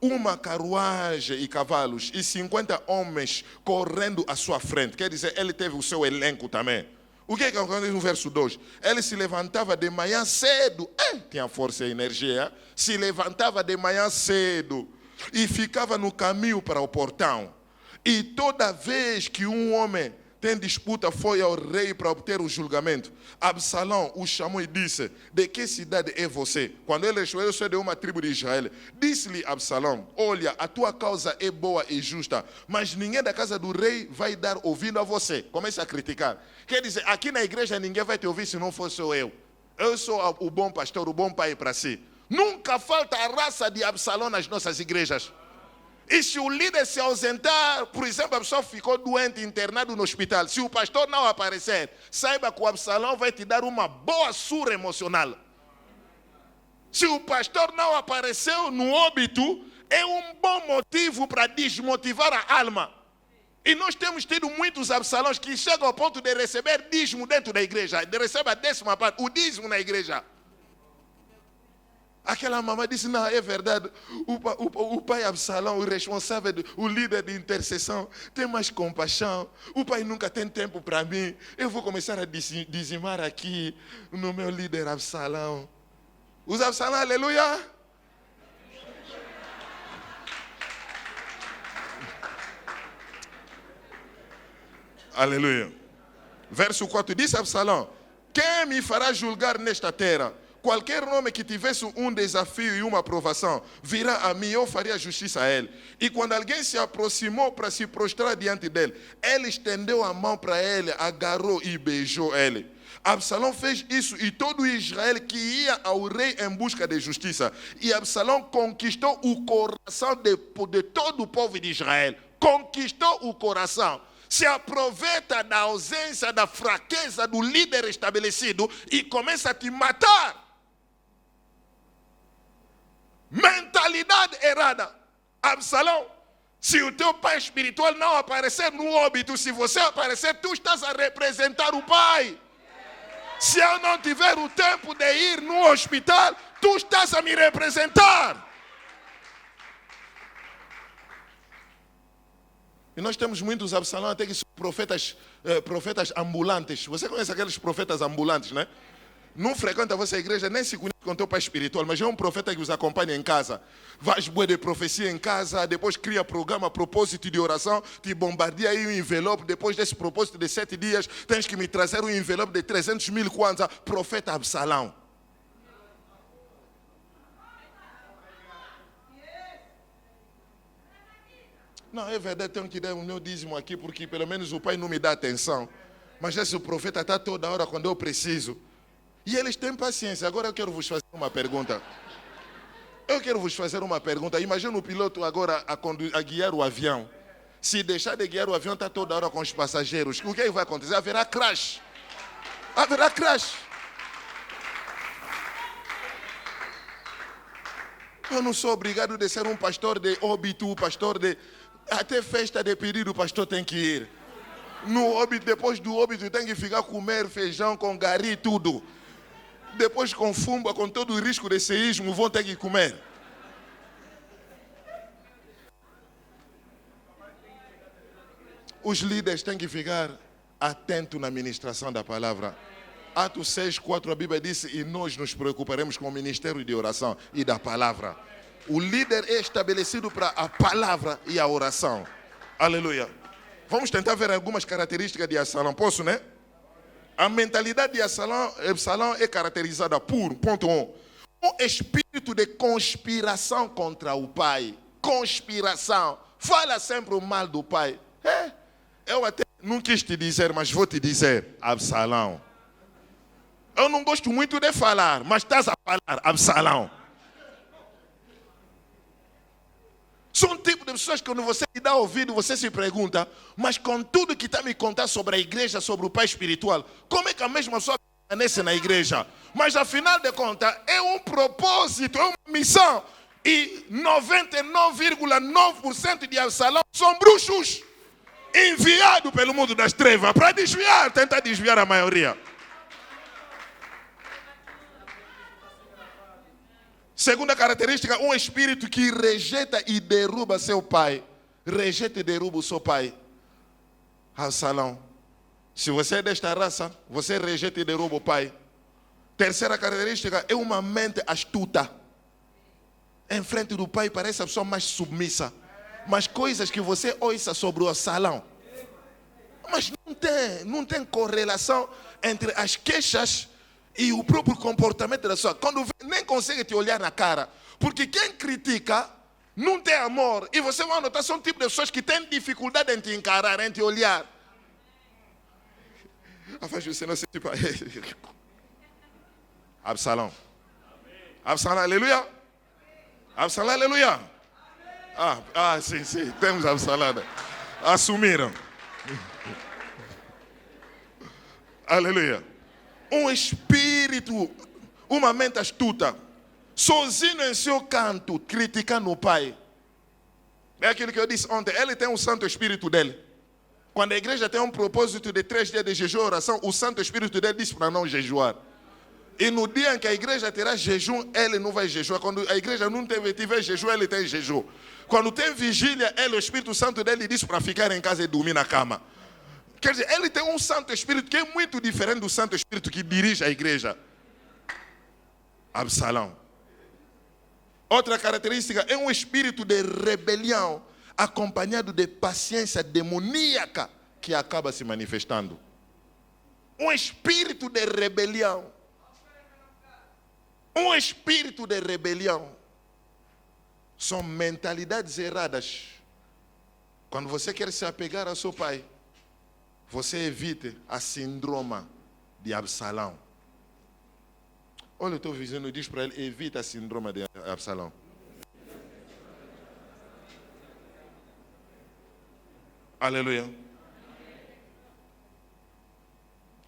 uma carruagem e cavalos e 50 homens correndo à sua frente. Quer dizer, ele teve o seu elenco também. O que acontece no verso 2? Ele se levantava de manhã cedo, tinha força e energia, se levantava de manhã cedo e ficava no caminho para o portão. E toda vez que um homem tem disputa, foi ao rei para obter o julgamento. Absalão o chamou e disse: de que cidade é você? Quando ele respondeu: eu sou de uma tribo de Israel. Disse-lhe Absalão: olha, a tua causa é boa e justa, mas ninguém da casa do rei vai dar ouvido a você. Começa a criticar. Quer dizer, aqui na igreja ninguém vai te ouvir se não for só eu. Eu sou o bom pastor, o bom pai para si. Nunca falta a raça de Absalão nas nossas igrejas. E se o líder se ausentar, por exemplo, a pessoa ficou doente, internado no hospital, se o pastor não aparecer, saiba que o Absalão vai te dar uma boa surra emocional. Se o pastor não apareceu no óbito, é um bom motivo para desmotivar a alma. E nós temos tido muitos Absalões que chegam ao ponto de receber dízimo dentro da igreja, de receber a 10ª parte, o dízimo na igreja. Aquela mamãe disse: não, é verdade, o pai Absalão, o responsável, o líder de intercessão, tem mais compaixão. O pai nunca tem tempo para mim. Eu vou começar a dizimar aqui no meu líder Absalão. Os Absalão, aleluia. Aleluia. Verso 4, disse Absalão: quem me fará julgar nesta terra? Qualquer homem que tivesse um desafio e uma aprovação, virá a mim, eu faria justiça a ele. E quando alguém se aproximou para se prostrar diante dele, ele estendeu a mão para ele, agarrou e beijou ele. Absalão fez isso e todo Israel que ia ao rei em busca de justiça. E Absalão conquistou o coração de todo o povo de Israel. Conquistou o coração. Se aproveita da ausência, da fraqueza do líder estabelecido e começa a te matar. Mentalidade errada. Absalão, se o teu pai espiritual não aparecer no óbito, se você aparecer, tu estás a representar o pai. Se eu não tiver o tempo de ir no hospital, tu estás a me representar. E nós temos muitos Absalão, até que são profetas ambulantes. Você conhece aqueles profetas ambulantes, né? não frequenta a vossa igreja, nem se conhece com o teu pai espiritual, mas é um profeta que os acompanha em casa. Vais bué de profecia em casa, depois cria programa, propósito de oração, te bombardeia aí um envelope, depois desse propósito de 7 dias, tens que me trazer um envelope de 300 mil kwanza, profeta Absalão. Não, é verdade, tenho que dar o meu dízimo aqui, porque pelo menos o pai não me dá atenção. Mas esse profeta está toda hora quando eu preciso. E eles têm paciência. Agora eu quero vos fazer uma pergunta. Imagina o piloto agora a guiar o avião. Se deixar de guiar o avião, está toda hora com os passageiros. O que é que vai acontecer? Haverá crash. Eu não sou obrigado a ser um pastor de óbito, pastor de... Até festa de pedido o pastor tem que ir. No óbito, depois do óbito, tem que ficar comer feijão com gari e tudo. Depois com fumba, com todo o risco de seísmo, vão ter que comer. Os líderes têm que ficar atentos na ministração da palavra. Atos 6:4, a Bíblia diz: e nós nos preocuparemos com o ministério de oração e da palavra. O líder é estabelecido para a palavra e a oração. Aleluia. Vamos tentar ver algumas características de Absalão. Posso, né? A mentalidade de Absalão é caracterizada por, ponto 1, um espírito de conspiração contra o pai. Conspiração. Fala sempre o mal do pai. Eu até não quis te dizer, mas vou te dizer, Absalão. Eu não gosto muito de falar, mas estás a falar, Absalão. São um tipo de pessoas que quando você dá ouvido, você se pergunta, mas com tudo que está me contando sobre a igreja, sobre o pai espiritual, como é que a mesma pessoa permanece na igreja? Mas afinal de contas, é um propósito, é uma missão. E 99,9% de Absalão são bruxos, enviados pelo mundo das trevas, para desviar, tentar desviar a maioria. Segunda característica, um espírito que rejeita e derruba seu pai. Rejeita e derruba o seu pai. Absalão. Se você é desta raça, você rejeita e derruba o pai. Terceira característica, é uma mente astuta. Em frente do pai parece a pessoa mais submissa. Mas coisas que você ouça sobre o Absalão. Mas não tem correlação entre as queixas e o próprio comportamento da pessoa. Quando nem consegue te olhar na cara. Porque quem critica não tem amor. E você vai notar, são um tipo de pessoas que têm dificuldade em te encarar, em te olhar. Absalão. Absalão, aleluia. Absalão, aleluia. Sim, temos Absalão. Assumiram. Aleluia. Um espírito, uma mente astuta, sozinho em seu canto, criticando o pai. É aquilo que eu disse ontem, ele tem um Santo Espírito dele. Quando a igreja tem um propósito de 3 dias de jejum e oração, o Santo Espírito dele diz para não jejuar. E no dia em que a igreja terá jejum, ele não vai jejuar. Quando a igreja não tiver jejum, ele tem jejum. Quando tem vigília, o Espírito Santo dele diz para ficar em casa e dormir na cama. Quer dizer, ele tem um Santo Espírito que é muito diferente do Santo Espírito que dirige a igreja. Absalão. Outra característica é um espírito de rebelião acompanhado de paciência demoníaca que acaba se manifestando. Um espírito de rebelião. Um espírito de rebelião. São mentalidades erradas. Quando você quer se apegar ao seu pai, você evite a síndrome de Absalão. Olha o teu vizinho e diz para ele, evita a síndrome de Absalão. Aleluia.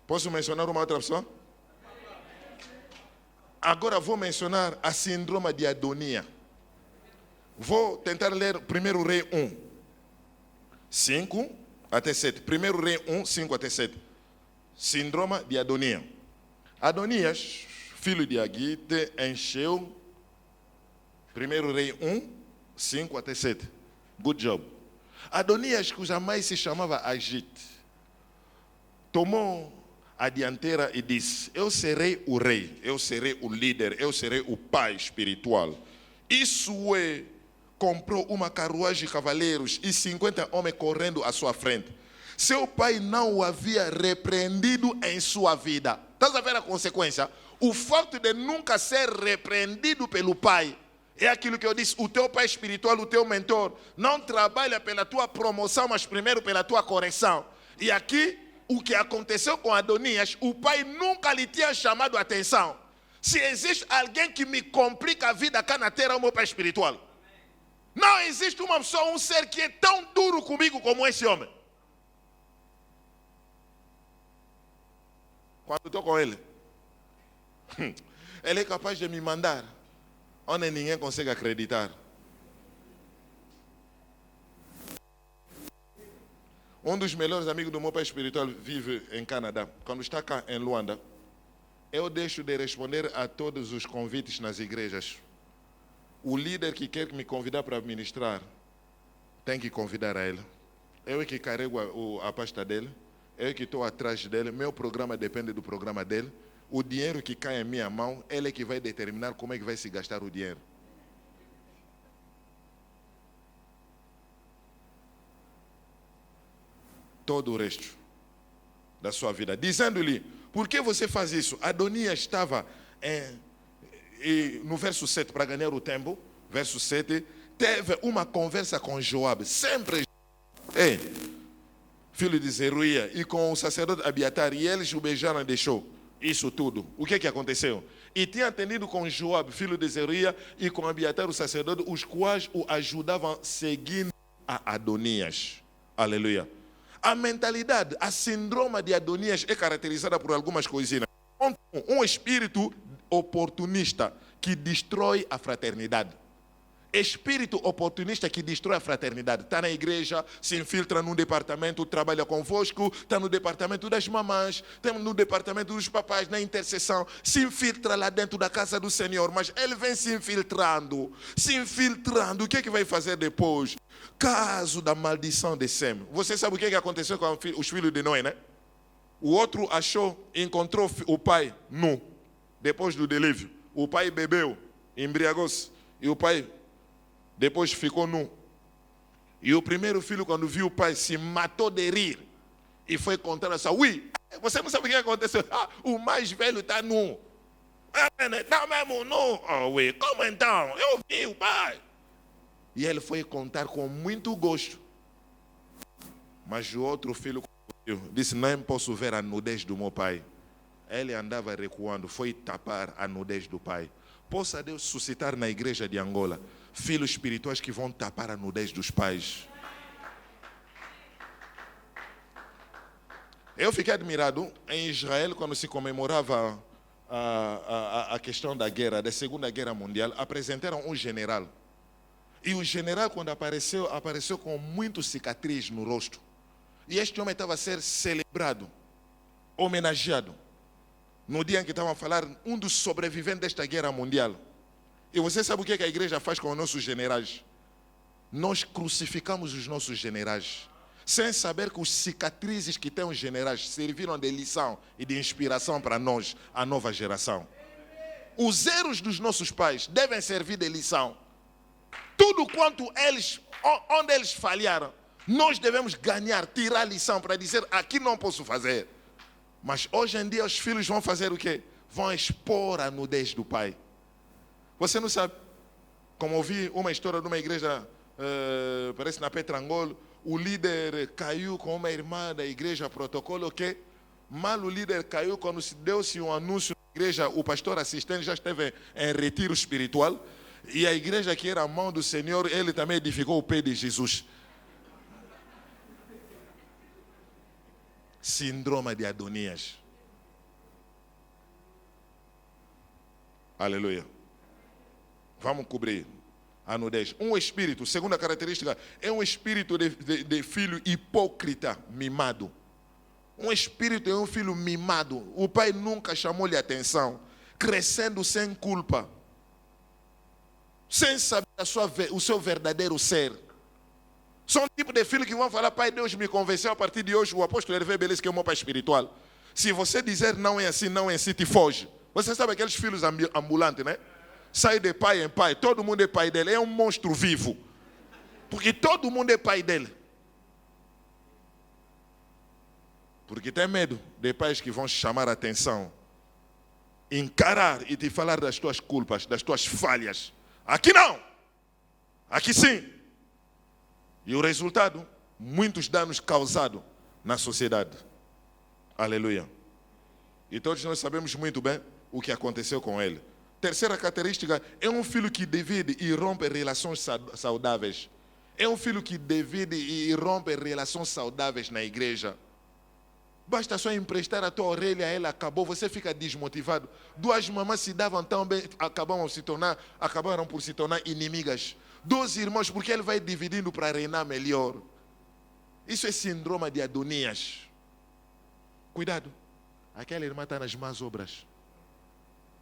Posso mencionar uma outra pessoa? Agora vou mencionar a síndrome de Adonia. Vou tentar ler 1 Rei 1, 5 até 7. 1 Rei 1, 5 até 7. Síndrome de Adonia. Adonias, filho de Agite, encheu 1 Rei 1, 5 até 7. Good job. Adonias, cuja mãe se chamava Agite, tomou à dianteira e disse: eu serei o rei, eu serei o líder, eu serei o pai espiritual. Isso comprou uma carruagem de cavaleiros e 50 homens correndo à sua frente. Seu pai não o havia repreendido em sua vida. Estás a ver a consequência? O fato de nunca ser repreendido pelo pai é aquilo que eu disse: o teu pai espiritual, o teu mentor, não trabalha pela tua promoção, mas primeiro pela tua correção. E aqui, o que aconteceu com Adonias, o pai nunca lhe tinha chamado a atenção. Se existe alguém que me complica a vida cá na terra, é o meu pai espiritual. Não existe uma pessoa, um ser que é tão duro comigo como esse homem. Quando estou com ele, ele é capaz de me mandar onde ninguém consegue acreditar. Um dos melhores amigos do meu pai espiritual vive em Canadá. Quando está cá em Luanda, eu deixo de responder a todos os convites nas igrejas. O líder que quer me convidar para ministrar, tem que convidar a ele. Eu é que carrego a pasta dele, eu é que estou atrás dele, meu programa depende do programa dele. O dinheiro que cai em minha mão, ele é que vai determinar como é que vai se gastar o dinheiro. Todo o resto da sua vida. Dizendo-lhe: por que você faz isso? Adonias estava no verso 7, para ganhar o tempo, verso 7, teve uma conversa com Joabe, sempre filho de Zeruia, e com o sacerdote Abiatar, e eles o beijaram e deixou. Isso tudo. O que aconteceu? E tinha atendido com Joabe, filho de Zeruia, e com Abiatar, o sacerdote, os quais o ajudavam seguindo a Adonias. Aleluia. A mentalidade, a síndrome de Adonias é caracterizada por algumas coisinhas. Um espírito oportunista que destrói a fraternidade. Espírito oportunista que destrói a fraternidade. Está na igreja, se infiltra num departamento, trabalha convosco, está no departamento das mamães, está no departamento dos papais, na intercessão, se infiltra lá dentro da casa do Senhor, mas ele vem se infiltrando. O que vai fazer depois? Caso da maldição de Sem. Você sabe o que aconteceu com os filhos de Noé, né? O outro encontrou o pai nu, depois do delírio. O pai bebeu, embriagou-se, e o pai depois ficou nu. E o primeiro filho, quando viu o pai, se matou de rir. E foi contar a sua: você não sabe o que aconteceu? O mais velho está nu. Está mesmo nu. Como então? Eu vi o pai. E ele foi contar com muito gosto. Mas o outro filho disse: não posso ver a nudez do meu pai. Ele andava recuando, foi tapar a nudez do pai. Possa Deus suscitar na igreja de Angola filhos espirituais que vão tapar a nudez dos pais. Eu fiquei admirado em Israel, quando se comemorava a questão da guerra, da Segunda Guerra Mundial, apresentaram um general. E o general, quando apareceu com muito cicatriz no rosto. E este homem estava a ser celebrado, homenageado. No dia em que estavam a falar, um dos sobreviventes desta guerra mundial. E você sabe o que a igreja faz com os nossos generais? Nós crucificamos os nossos generais, sem saber que os cicatrizes que têm os generais serviram de lição e de inspiração para nós, a nova geração. Os erros dos nossos pais devem servir de lição. Tudo quanto onde eles falharam, nós devemos ganhar, tirar lição para dizer: aqui não posso fazer. Mas hoje em dia os filhos vão fazer o quê? Vão expor a nudez do pai. Você não sabe? Como ouvi uma história de uma igreja, parece na Petrangol, o líder caiu com uma irmã da igreja, protocolo que mal o líder caiu, quando se deu-se um anúncio na igreja, o pastor assistente já esteve em retiro espiritual, e a igreja que era a mão do Senhor, ele também edificou o pé de Jesus. Síndrome de Adonias. Aleluia. Vamos cobrir a nudez. Um espírito, segunda característica, é um espírito de filho hipócrita, mimado. Um espírito é um filho mimado. O pai nunca chamou-lhe atenção. Crescendo sem culpa. Sem saber o seu verdadeiro ser. São um tipo de filho que vão falar: pai, Deus me convenceu, a partir de hoje o apóstolo Hervé Beleza, que é o meu pai espiritual. Se você dizer não é assim, te foge. Você sabe aqueles filhos ambulantes, né? Sai de pai em pai, todo mundo é pai dele. É um monstro vivo. Porque todo mundo é pai dele. Porque tem medo de pais que vão chamar a atenção, encarar e te falar das tuas culpas, das tuas falhas. Aqui não! Aqui sim! E o resultado? Muitos danos causados na sociedade. Aleluia. E todos nós sabemos muito bem o que aconteceu com ele. Terceira característica, é um filho que divide e rompe relações saudáveis. É um filho que divide e rompe relações saudáveis na igreja. Basta só emprestar a tua orelha, ela acabou, você fica desmotivado. Duas mamães se davam tão bem, acabaram por se tornar inimigas. Dois irmãos, porque ele vai dividindo para reinar melhor. Isso é síndrome de Adonias. Cuidado, aquela irmã está nas más obras.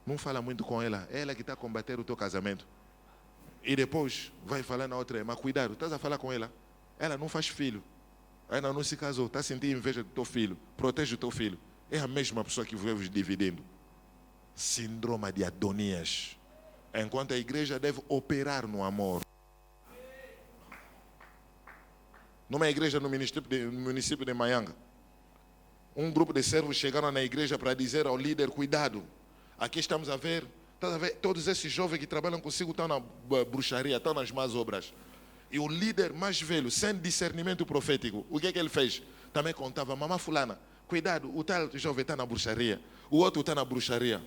Não fala muito com ela, é ela que está a combater o teu casamento. E depois vai falar na outra irmã, cuidado, estás a falar com ela, ela não faz filho. Ainda não se casou, está sentindo inveja do teu filho, protege o teu filho. É a mesma pessoa que vive dividindo. Síndrome de Adonias. Enquanto a igreja deve operar no amor. Numa igreja no município de Maianga, um grupo de servos chegaram na igreja para dizer ao líder, cuidado, aqui estamos a ver, todos esses jovens que trabalham consigo estão na bruxaria, estão nas más obras. E o líder mais velho, sem discernimento profético, o que é que ele fez? Também contava, mamãe fulana, cuidado, o tal jovem está na bruxaria, o outro está na bruxaria.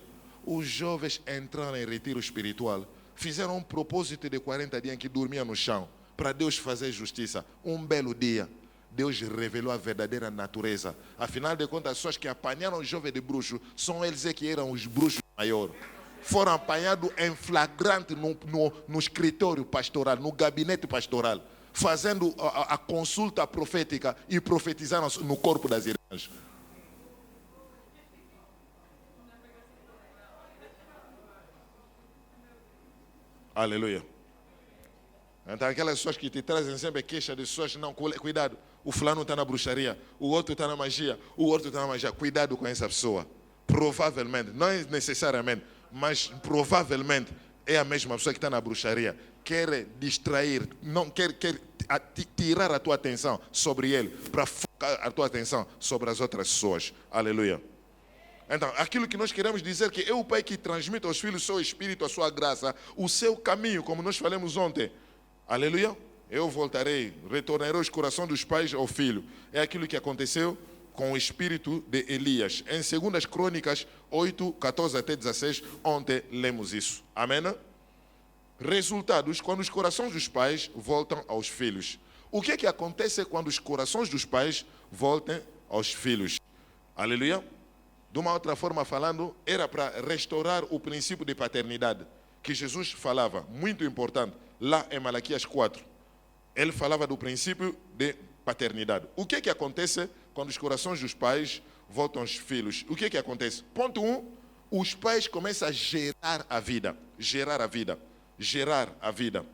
Os jovens entraram em retiro espiritual, fizeram um propósito de 40 dias em que dormiam no chão, para Deus fazer justiça. Um belo dia, Deus revelou a verdadeira natureza. Afinal de contas, as pessoas que apanharam o jovem de bruxo, são eles que eram os bruxos maiores. Foram apanhados em flagrante no escritório pastoral, no gabinete pastoral, fazendo a consulta profética e profetizaram no corpo das irmãs. Aleluia. Então aquelas pessoas que te trazem sempre queixa de pessoas, não, cuidado, o fulano está na bruxaria, o outro está na magia, o outro está na magia. Cuidado com essa pessoa. Provavelmente, não é necessariamente, mas provavelmente é a mesma pessoa que está na bruxaria. Quer distrair, não quer tirar a tua atenção sobre ele, para focar a tua atenção sobre as outras pessoas. Aleluia. Então, aquilo que nós queremos dizer que é o Pai que transmite aos filhos o seu Espírito, a sua graça, o seu caminho, como nós falamos ontem. Aleluia. Eu voltarei, retornarei os corações dos pais ao filho. É aquilo que aconteceu com o espírito de Elias. Em 2 Crônicas 8, 14 até 16, ontem lemos isso. Amém? Resultados, quando os corações dos pais voltam aos filhos. O que é que acontece quando os corações dos pais voltam aos filhos? Aleluia. De uma outra forma falando, era para restaurar o princípio de paternidade, que Jesus falava, muito importante, lá em Malaquias 4. Ele falava do princípio de paternidade. O que é que acontece quando os corações dos pais voltam aos filhos? O que é que acontece? Ponto 1, os pais começam a gerar a vida. Gerar a vida. Gerar a vida.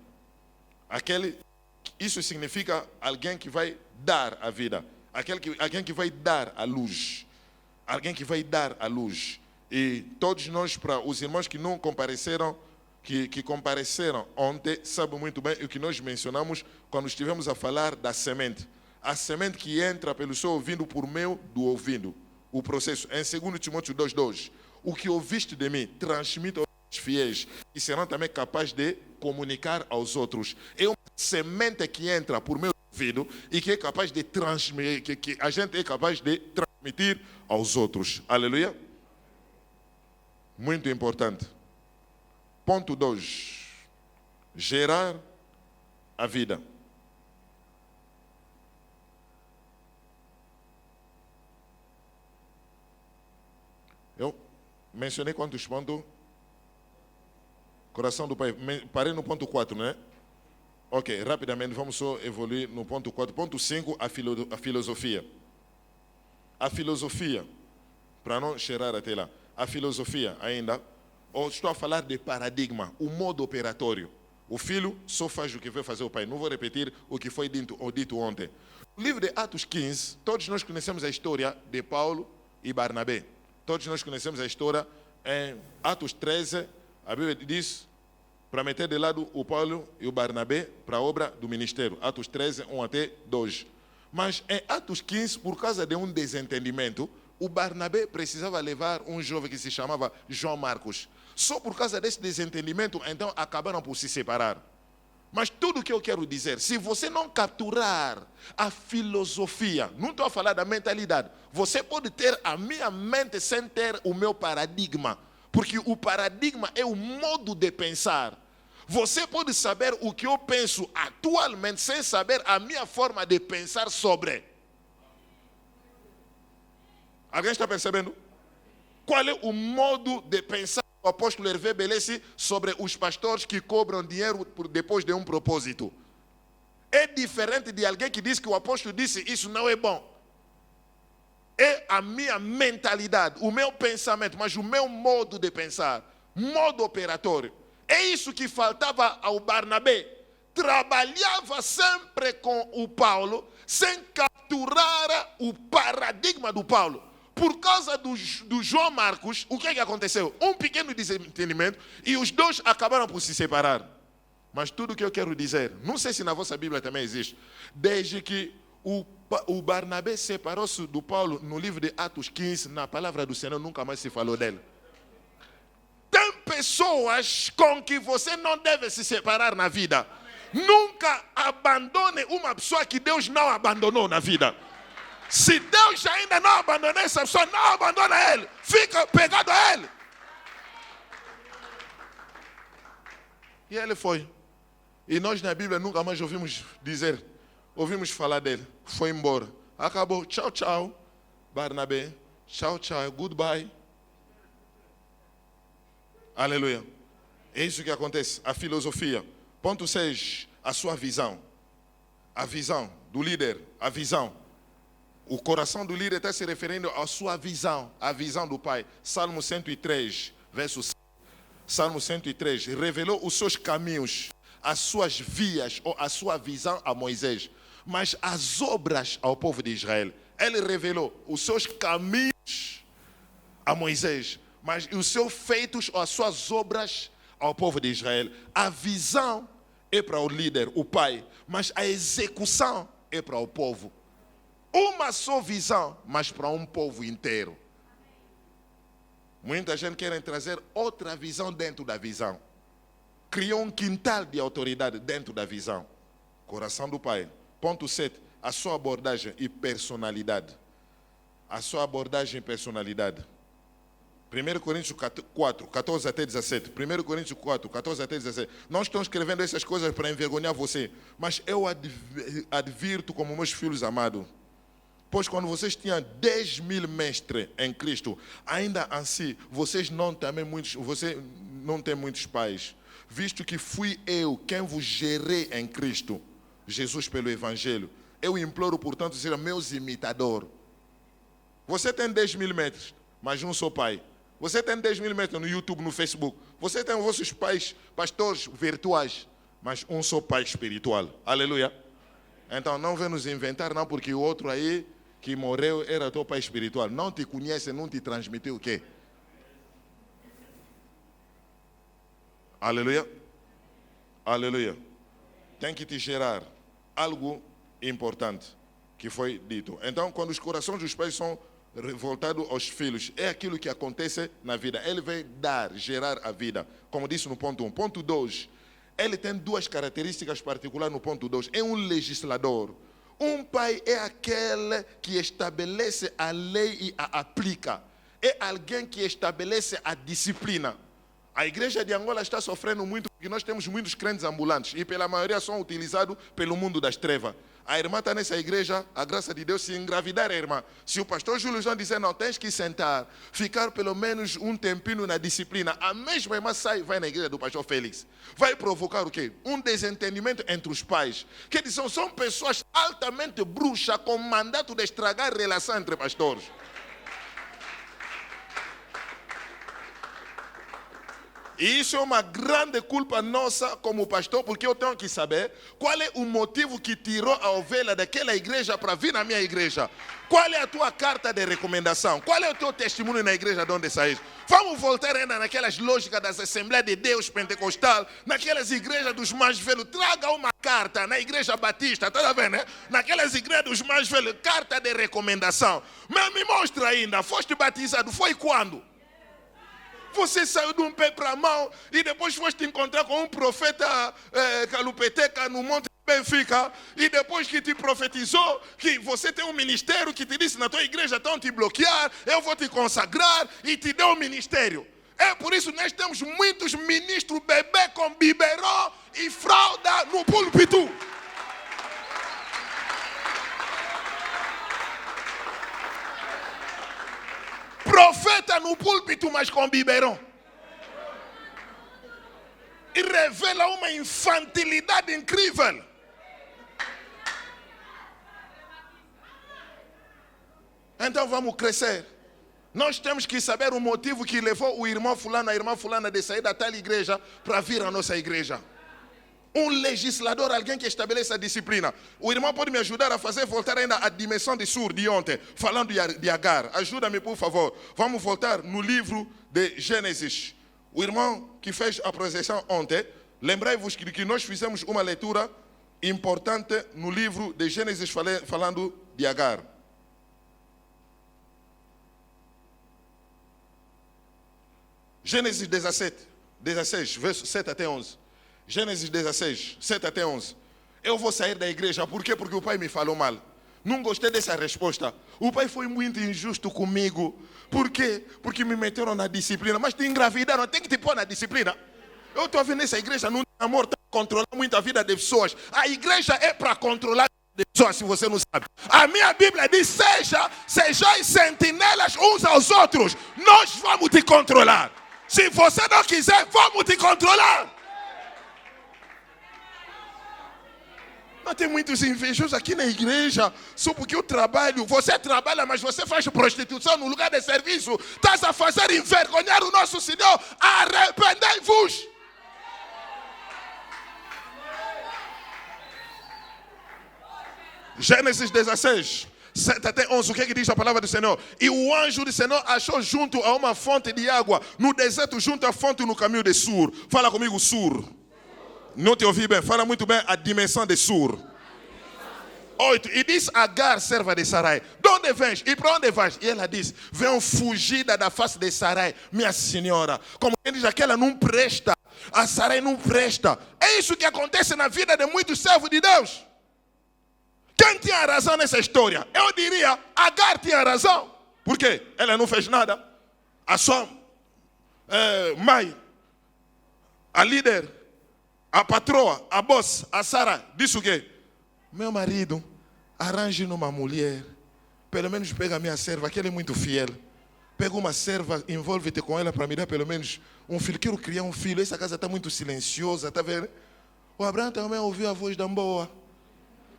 Isso significa alguém que vai dar a vida. Alguém que vai dar a luz. Alguém que vai dar a luz. E todos nós, para os irmãos que não compareceram, que compareceram ontem, sabem muito bem o que nós mencionamos quando estivemos a falar da semente. A semente que entra pelo seu ouvido por meio do ouvido. O processo. Em 2 Timóteo 2,2. O que ouviste de mim, transmita aos fiéis e serão também capazes de comunicar aos outros. É uma semente que entra por meio do ouvido e que é capaz de transmitir, que a gente é capaz de transmitir aos outros. Aleluia. Muito importante. Ponto 2. Gerar a vida. Eu mencionei quantos pontos? Coração do Pai. Parei no ponto 4, né? Ok, rapidamente vamos só evoluir no ponto 4. Ponto 5, a filosofia. A filosofia, para não cheirar até lá. A filosofia ainda, estou a falar de paradigma, o modo operatório. O filho só faz o que vai fazer o pai. Não vou repetir o que foi dito ontem. No livro de Atos 15, todos nós conhecemos a história de Paulo e Barnabé. Todos nós conhecemos a história em Atos 13, a Bíblia diz para meter de lado o Paulo e o Barnabé para a obra do ministério. Atos 13, 1 até 2. Mas em Atos 15, por causa de um desentendimento, o Barnabé precisava levar um jovem que se chamava João Marcos. Só por causa desse desentendimento, então acabaram por se separar. Mas tudo o que eu quero dizer, se você não capturar a filosofia, não estou a falar da mentalidade, você pode ter a minha mente sem ter o meu paradigma, porque o paradigma é o modo de pensar. Você pode saber o que eu penso atualmente sem saber a minha forma de pensar sobre. Alguém está percebendo? Qual é o modo de pensar que o apóstolo Hervé Belesse sobre os pastores que cobram dinheiro depois de um propósito? É diferente de alguém que diz que o apóstolo disse isso não é bom. É a minha mentalidade, o meu pensamento, mas o meu modo de pensar, modo operatório. É isso que faltava ao Barnabé. Trabalhava sempre com o Paulo, sem capturar o paradigma do Paulo. Por causa do João Marcos, o que é que aconteceu? Um pequeno desentendimento e os dois acabaram por se separar. Mas tudo o que eu quero dizer, não sei se na vossa Bíblia também existe, desde que o Barnabé separou-se do Paulo no livro de Atos 15, na palavra do Senhor nunca mais se falou dele. Tem pessoas com que você não deve se separar na vida. Nunca abandone uma pessoa que Deus não abandonou na vida. Se Deus ainda não abandonou essa pessoa, não abandona ele. Fica pegado a ele. E ele foi. E nós na Bíblia nunca mais ouvimos falar dele. Foi embora. Acabou. Tchau, tchau, Barnabé. Tchau, tchau. Goodbye. Aleluia. É isso que acontece. A filosofia. Ponto 6. A sua visão. A visão do líder. A visão. O coração do líder está se referindo à sua visão. A visão do Pai. Salmo 103, verso 6. Salmo 103. Revelou os seus caminhos, as suas vias, ou a sua visão a Moisés. Mas as obras ao povo de Israel. Ele revelou os seus caminhos a Moisés. Mas os seus feitos ou as suas obras ao povo de Israel. A visão é para o líder, o pai, mas a execução é para o povo. Uma só visão, mas para um povo inteiro. Muita gente quer trazer outra visão dentro da visão. Criou um quintal de autoridade dentro da visão. Coração do pai. Ponto 7. A sua abordagem e personalidade. A sua abordagem e personalidade. 1 Coríntios 4, 14 até 17. 1 Coríntios 4, 14 até 17. Não estou escrevendo essas coisas para envergonhar você, mas eu advirto como meus filhos amados. Pois quando vocês tinham 10.000 mestres em Cristo, ainda assim, você não tem muitos pais. Visto que fui eu quem vos gerei em Cristo, Jesus pelo Evangelho. Eu imploro, portanto, ser meus imitadores. Você tem 10.000 metros, mas não sou pai. Você tem 10.000 metros no YouTube, no Facebook. Você tem os vossos pais, pastores virtuais, mas um só pai espiritual. Aleluia. Então não vem nos inventar, não, porque o outro aí que morreu era teu pai espiritual. Não te conhece, não te transmitiu o quê? Aleluia. Aleluia. Tem que te gerar algo importante que foi dito. Então, quando os corações dos pais são voltados aos filhos, é aquilo que acontece na vida. Ele vai gerar a vida, como disse no ponto 1. Ponto 2, ele tem duas características particulares no ponto 2. É um legislador. Um pai é aquele que estabelece a lei e a aplica. É alguém que estabelece a disciplina. A igreja de Angola está sofrendo muito porque nós temos muitos crentes ambulantes e pela maioria são utilizados pelo mundo das trevas. A irmã está nessa igreja, a graça de Deus, se engravidar a irmã. Se o pastor Júlio João dizer, não, tens que sentar, ficar pelo menos um tempinho na disciplina, a mesma irmã sai e vai na igreja do pastor Félix. Vai provocar o quê? Um desentendimento entre os pais. Que são pessoas altamente bruxas com mandato de estragar a relação entre pastores. E isso é uma grande culpa nossa como pastor, porque eu tenho que saber qual é o motivo que tirou a ovelha daquela igreja para vir na minha igreja. Qual é a tua carta de recomendação? Qual é o teu testemunho na igreja de onde saís? Vamos voltar ainda naquelas lógicas das Assembleias de Deus Pentecostal, naquelas igrejas dos mais velhos. Traga uma carta na igreja batista, tá vendo, né? Naquelas igrejas dos mais velhos, carta de recomendação. Mas me mostra ainda, foste batizado, foi quando? Você saiu de um pé para a mão e depois foste encontrar com um profeta calupeteca no Monte Benfica, e depois que te profetizou que você tem um ministério, que te disse na tua igreja estão te bloquear, eu vou te consagrar, e te deu um ministério. É por isso que nós temos muitos ministros bebê com biberó e fralda no púlpito. Profeta no púlpito, mas com biberão. E revela uma infantilidade incrível. Então vamos crescer. Nós temos que saber o motivo que levou o irmão fulano, a irmã fulana de sair da tal igreja para vir à nossa igreja. Um legislador, alguém que estabeleça a disciplina. O irmão pode me ajudar a fazer voltar ainda a dimensão de Sur de ontem, falando de Agar. Ajuda-me, por favor. Vamos voltar no livro de Gênesis. O irmão que fez a projeção ontem, lembrei-vos que nós fizemos uma leitura importante no livro de Gênesis falando de Agar. Gênesis 16, verso 7 até 11. Gênesis 16, 7 até 11. Eu vou sair da igreja, por quê? Porque o pai me falou mal. Não gostei dessa resposta. O pai foi muito injusto comigo. Por quê? Porque me meteram na disciplina. Mas te engravidaram, tem que te pôr na disciplina. Eu estou vendo essa igreja, não tem amor, está controlando muito a vida das pessoas. A igreja é para controlar as pessoas, se você não sabe. A minha Bíblia diz, sejais sentinelas uns aos outros. Nós vamos te controlar. Se você não quiser, vamos te controlar. Mas tem muitos invejosos aqui na igreja, só porque eu trabalho. Você trabalha, mas você faz prostituição no lugar de serviço. Estás a fazer envergonhar o nosso Senhor. Arrependei-vos. Gênesis 16, 7 até 11, o que é que diz a palavra do Senhor? E o anjo do Senhor achou junto a uma fonte de água, no deserto, junto à fonte no caminho de Sur. Fala comigo, Sur. Não te ouvi bem, fala muito bem a dimensão de Sur. 8. E diz Agar, serva de Sarai, de onde vens e para onde vais? E ela diz, venho fugida da face de Sarai, minha senhora. Como quem diz, aquela não presta, a Sarai não presta. É isso que acontece na vida de muitos servos de Deus. Quem tinha razão nessa história? Eu diria, Agar tinha razão. Por quê? Ela não fez nada. A sua mãe, a líder, a patroa, a boss, a Sara, disse o quê? Meu marido, arranje uma mulher. Pelo menos pega a minha serva, que ela é muito fiel. Pega uma serva, envolve-te com ela para me dar pelo menos um filho. Quero criar um filho. Essa casa está muito silenciosa, está vendo? O Abraão também ouviu a voz da boa.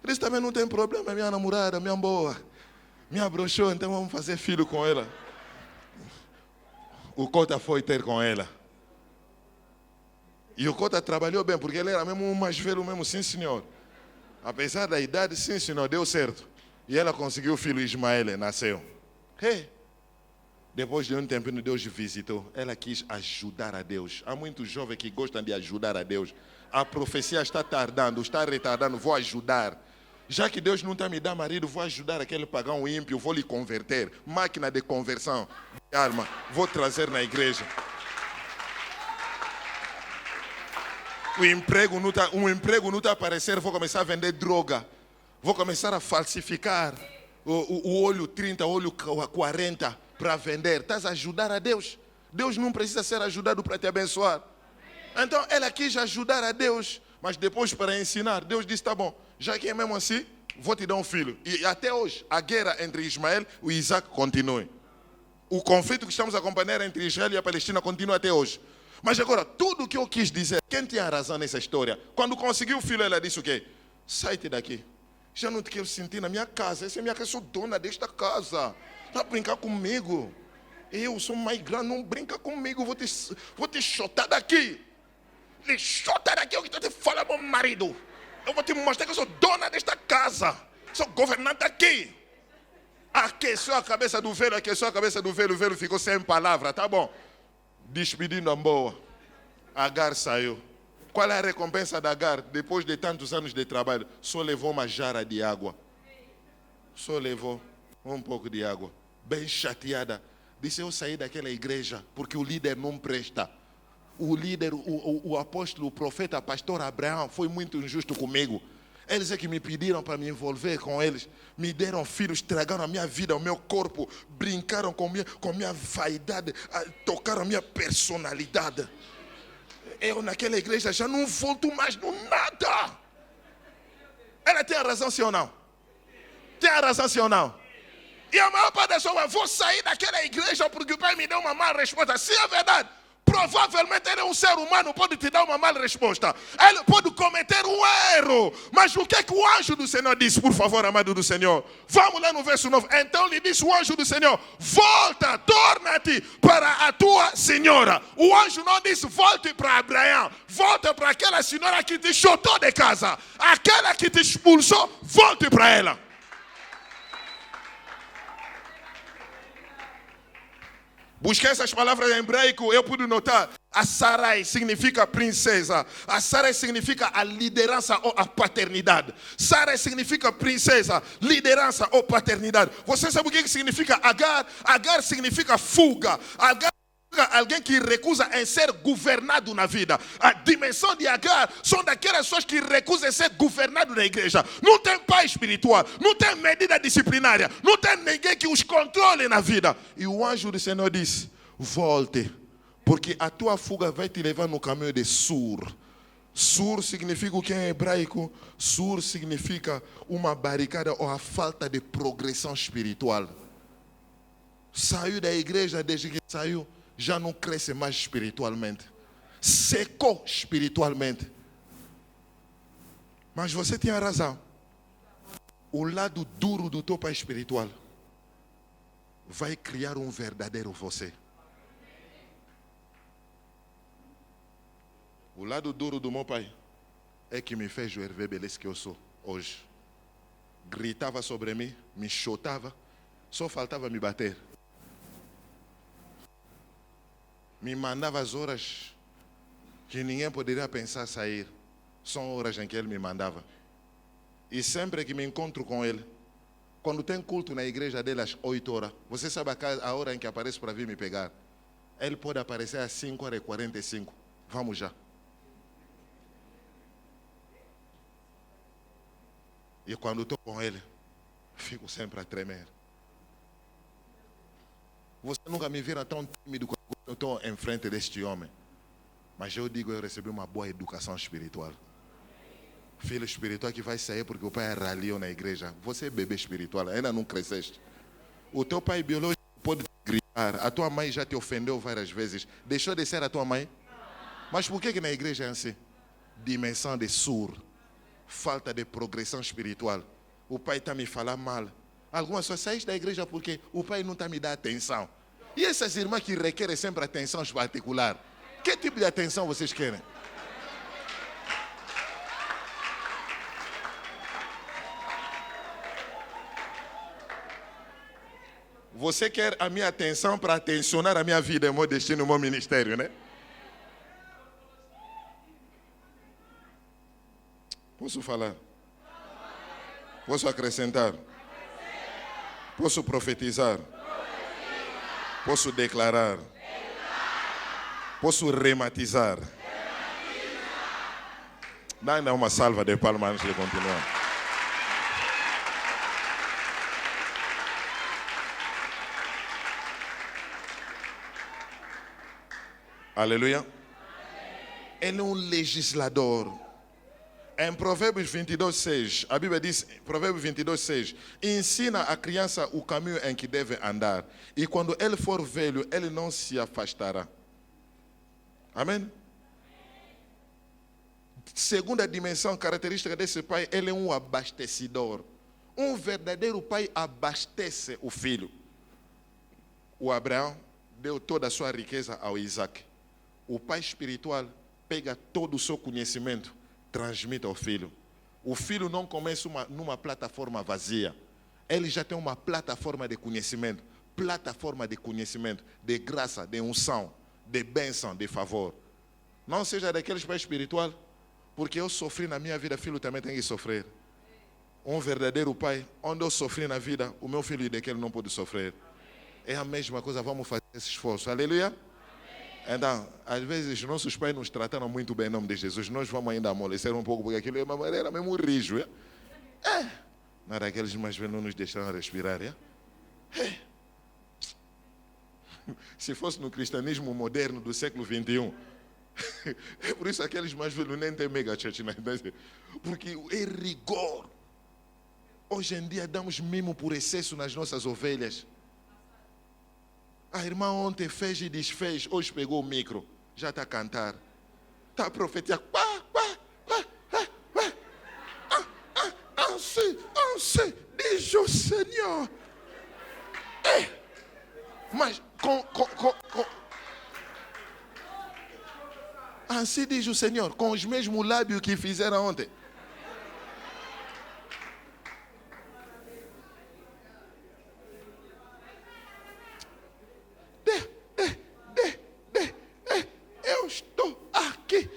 Eles também não tem problema, minha namorada, minha boa. Minha broxou, então vamos fazer filho com ela. O Cota foi ter com ela. E o Cota trabalhou bem, porque ele era mesmo um mais velho mesmo, sim senhor. Apesar da idade, sim senhor, deu certo. E ela conseguiu o filho Ismael, nasceu. Hey. Depois de um tempinho, Deus visitou. Ela quis ajudar a Deus. Há muitos jovens que gostam de ajudar a Deus. A profecia está tardando, está retardando, vou ajudar. Já que Deus não está me dando marido, vou ajudar aquele pagão ímpio, vou lhe converter. Máquina de conversão de alma, vou trazer na igreja. Um emprego não está a aparecer, vou começar a vender droga. Vou começar a falsificar o olho 30, olho 40 para vender. Estás a ajudar a Deus. Deus não precisa ser ajudado para te abençoar. Então ela quis ajudar a Deus, mas depois para ensinar, Deus disse, tá bom, já que é mesmo assim, vou te dar um filho. E até hoje, a guerra entre Ismael e Isaac continua. O conflito que estamos a acompanhar entre Israel e a Palestina continua até hoje. Mas agora, tudo o que eu quis dizer, quem tinha razão nessa história? Quando conseguiu o filho, ela disse o quê? Sai-te daqui. Já não te quero sentir na minha casa. Essa é minha casa, eu sou dona desta casa. Está a brincar comigo. Eu sou mais grande, não brinca comigo, vou te chutar daqui. Lhe chutar daqui, eu que estou te falando, meu marido. Eu vou te mostrar que eu sou dona desta casa. Sou governante aqui. Aqueceu a cabeça do velho, o velho ficou sem palavra, tá bom. Despedindo a boa. Agar saiu. Qual é a recompensa da Agar? Depois de tantos anos de trabalho, só levou uma jarra de água. Só levou um pouco de água. Bem chateada. Disse, eu saí daquela igreja porque o líder não presta. O líder, o apóstolo, o profeta, pastor Abraão foi muito injusto comigo. Eles é que me pediram para me envolver com eles. Me deram filhos, estragaram a minha vida, o meu corpo. Brincaram com minha vaidade, tocaram a minha personalidade. Eu naquela igreja já não volto mais no nada. Ela tem a razão, sim ou não? Tem a razão, sim ou não? E a maior parte das pessoas, vou sair daquela igreja porque o pai me deu uma má resposta. Se é verdade, provavelmente ele é um ser humano, pode te dar uma má resposta. Ele pode cometer um erro. Mas o que é que o anjo do Senhor disse? Por favor, amado do Senhor. Vamos lá no verso 9. Então lhe disse o anjo do Senhor, volta, torna-te para a tua senhora. O anjo não disse, volte para Abraão. Volta para aquela senhora que te chutou de casa. Aquela que te expulsou, volte para ela. Busquei essas palavras em hebraico, eu pude notar. A Sarai significa princesa. A Sarai significa a liderança ou a paternidade. Sarai significa princesa, liderança ou paternidade. Você sabe o que significa Agar? Agar significa fuga. Agar significa alguém que recusa em ser governado na vida. A dimensão de Agar são daquelas pessoas que recusam em ser governado na igreja. Não tem pai espiritual, não tem medida disciplinária, não tem ninguém que os controle na vida. E o anjo do Senhor disse, volte, porque a tua fuga vai te levar no caminho de Sur. Sur significa o que em hebraico? Sur significa uma barricada ou a falta de progressão espiritual. Saiu da igreja, desde que saiu, já não cresce mais espiritualmente. Secou espiritualmente. Mas você tinha razão. O lado duro do teu pai espiritual vai criar um verdadeiro você. O lado duro do meu pai é que me fez o Hervé Beleza que eu sou hoje. Gritava sobre mim, me chutava, só faltava me bater. Me mandava as horas que ninguém poderia pensar sair. São horas em que ele me mandava. E sempre que me encontro com ele, quando tem culto na igreja dele às 8 horas, você sabe a hora em que aparece para vir me pegar? Ele pode aparecer às 5h45. Vamos já. E quando estou com ele, fico sempre a tremer. Você nunca me vira tão tímido quando eu estou em frente deste homem. Mas eu digo, eu recebi uma boa educação espiritual. Filho espiritual que vai sair porque o pai ralhou na igreja. Você é bebê espiritual, ainda não cresceste. O teu pai biológico pode te gritar. A tua mãe já te ofendeu várias vezes. Deixou de ser a tua mãe? Mas por que na igreja é assim? Dimensão de sur. Falta de progressão espiritual. O pai está me falando mal. Algumas pessoas saem da igreja porque o pai não está me dando atenção. E essas irmãs que requerem sempre atenção particular, que tipo de atenção vocês querem? Você quer a minha atenção para atencionar a minha vida, o meu destino, o meu ministério, né? Posso falar? Posso acrescentar? Posso profetizar? Posso declarar? Posso rematizar? Dá ainda uma salva de palmas antes de continuar. Aleluia. Ele é um legislador. Em Provérbios 22:6, a Bíblia diz, Provérbios 22:6, ensina a criança o caminho em que deve andar, e quando ele for velho, ele não se afastará. Amém? Segunda dimensão característica desse pai, ele é um abastecedor. Um verdadeiro pai abastece o filho. O Abraão deu toda a sua riqueza ao Isaac. O pai espiritual pega todo o seu conhecimento, transmite ao filho. O filho não começa numa plataforma vazia. Ele já tem uma plataforma de conhecimento, de graça, de unção, de bênção, de favor. Não seja daqueles pais espiritual, porque eu sofri na minha vida, filho também tem que sofrer. Um verdadeiro pai, onde eu sofri na vida, o meu filho daquele não pode sofrer. É a mesma coisa, vamos fazer esse esforço. Aleluia? Então, às vezes, nossos pais nos trataram muito bem em nome de Jesus. Nós vamos ainda amolecer um pouco, porque aquilo era mesmo rijo. Não era aqueles mais velhos não nos deixaram respirar. Se fosse no cristianismo moderno do século XXI, é por isso aqueles mais velhos nem tem mega church, né? Porque é rigor. Hoje em dia damos mimo por excesso nas nossas ovelhas. A irmã ontem fez e desfez, hoje pegou o micro, já está a cantar. Está a profetizar. Assim diz o Senhor. Mas assim diz o Senhor, com os mesmos lábios que fizeram ontem. Eu estou aqui.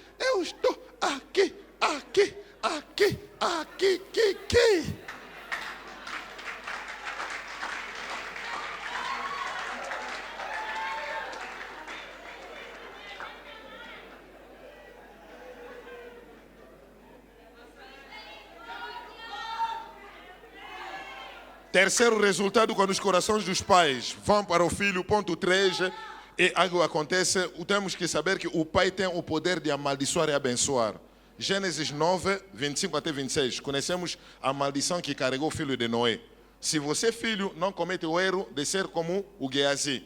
Terceiro resultado, quando os corações dos pais vão para o filho, ponto 3, e algo acontece, temos que saber que o pai tem o poder de amaldiçoar e abençoar. Gênesis 9, 25 até 26, conhecemos a maldição que carregou o filho de Noé. Se você, filho, não comete o erro de ser como o Geazi,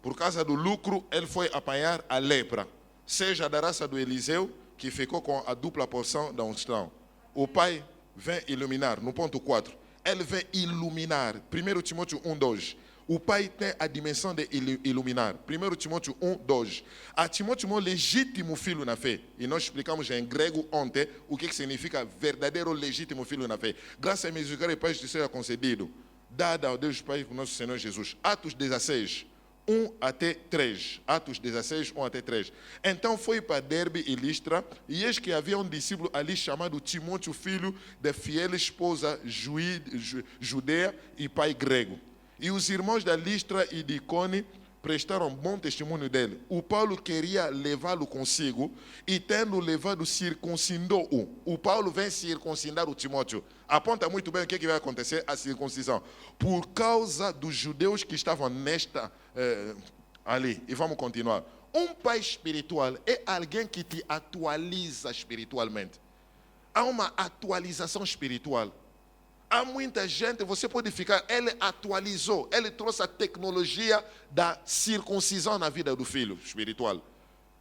por causa do lucro, ele foi apanhar a lepra, seja da raça do Eliseu, que ficou com a dupla porção da unção. O pai vem iluminar, no ponto 4, ele vem iluminar. 1 Timóteo 1, 2. O pai tem a dimensão de iluminar. 1 Timóteo 1, 2. A Timóteo é um legítimo filho na fé. E nós explicamos em grego ontem o que significa verdadeiro legítimo filho na fé. Graça e misericórdia e paz te seja concedido, dada ao Deus Pai com nosso Senhor Jesus. Atos 16, 1 até 3. Atos 16, 1 até 3. Então foi para Derbe e Listra, e eis que havia um discípulo ali chamado Timóteo, filho de fiel esposa judeia e pai grego. E os irmãos da Listra e de Icônio prestaram bom testemunho dele. O Paulo queria levá-lo consigo, e tendo levado, circuncidou-o. O Paulo vem circuncidar o Timóteo. Aponta muito bem o que vai acontecer, a circuncisão. Por causa dos judeus que estavam ali. E vamos continuar. Um pai espiritual é alguém que te atualiza espiritualmente. Há uma atualização espiritual. Há muita gente, você pode ficar, ele atualizou, ele trouxe a tecnologia da circuncisão na vida do filho espiritual.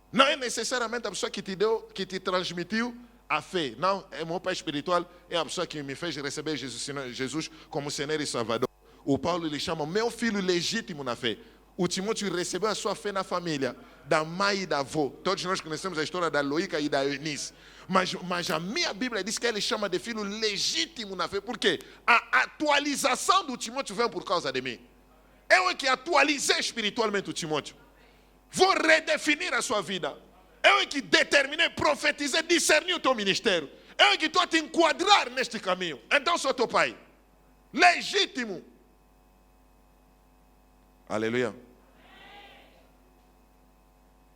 Não é necessariamente a pessoa que te deu, que te transmitiu a fé. Não, é meu pai espiritual, é a pessoa que me fez receber Jesus como Senhor e Salvador. O Paulo lhe chama meu filho legítimo na fé. O Timóteo recebeu a sua fé na família, da mãe e da avó. Todos nós conhecemos a história da Loica e da Eunice. Mas a minha Bíblia diz que ele chama de filho legítimo na fé. Por quê? A atualização do Timóteo vem por causa de mim. Eu é que atualizei espiritualmente o Timóteo. Vou redefinir a sua vida. Eu é que determinei, profetizei, discerni o teu ministério. Eu é que estou a te enquadrar neste caminho. Então sou teu pai. Legítimo. Aleluia.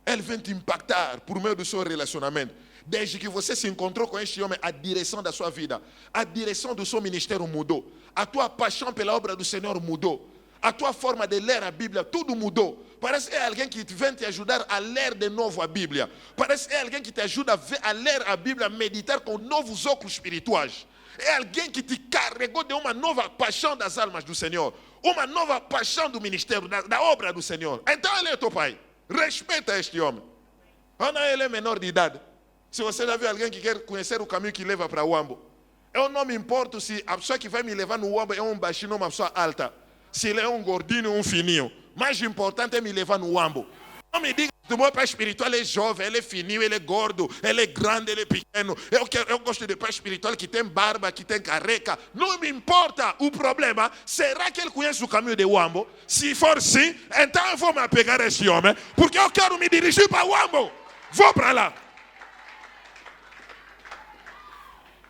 Ele vem te impactar por meio do seu relacionamento. Desde que você se encontrou com este homem, a direção da sua vida, a direção do seu ministério mudou. A tua paixão pela obra do Senhor mudou. A tua forma de ler a Bíblia, tudo mudou. Parece que é alguém que vem te ajudar a ler de novo a Bíblia. Parece que é alguém que te ajuda a ler a Bíblia, a meditar com novos óculos espirituais. É alguém que te carregou de uma nova paixão das almas do Senhor. Uma nova paixão do ministério, da obra do Senhor. Então ele é teu pai. Respeita este homem. Não, ele é menor de idade. Se você já viu alguém que quer conhecer o caminho que leva para o Uambo, eu não me importo se a pessoa que vai me levar no Uambo é um baixinho ou uma pessoa alta. Se ele é um gordinho ou um fininho. Mais importante é me levar no Uambo. Não me diga que o meu pai espiritual é jovem, ele é fininho, ele é gordo, ele é grande, ele é pequeno. Eu gosto de pai espiritual que tem barba, que tem careca. Não me importa. O problema, será que ele conhece o caminho de Uambo? Se for sim, então eu vou me apegar a esse homem, porque eu quero me dirigir para Uambo. Vou para lá.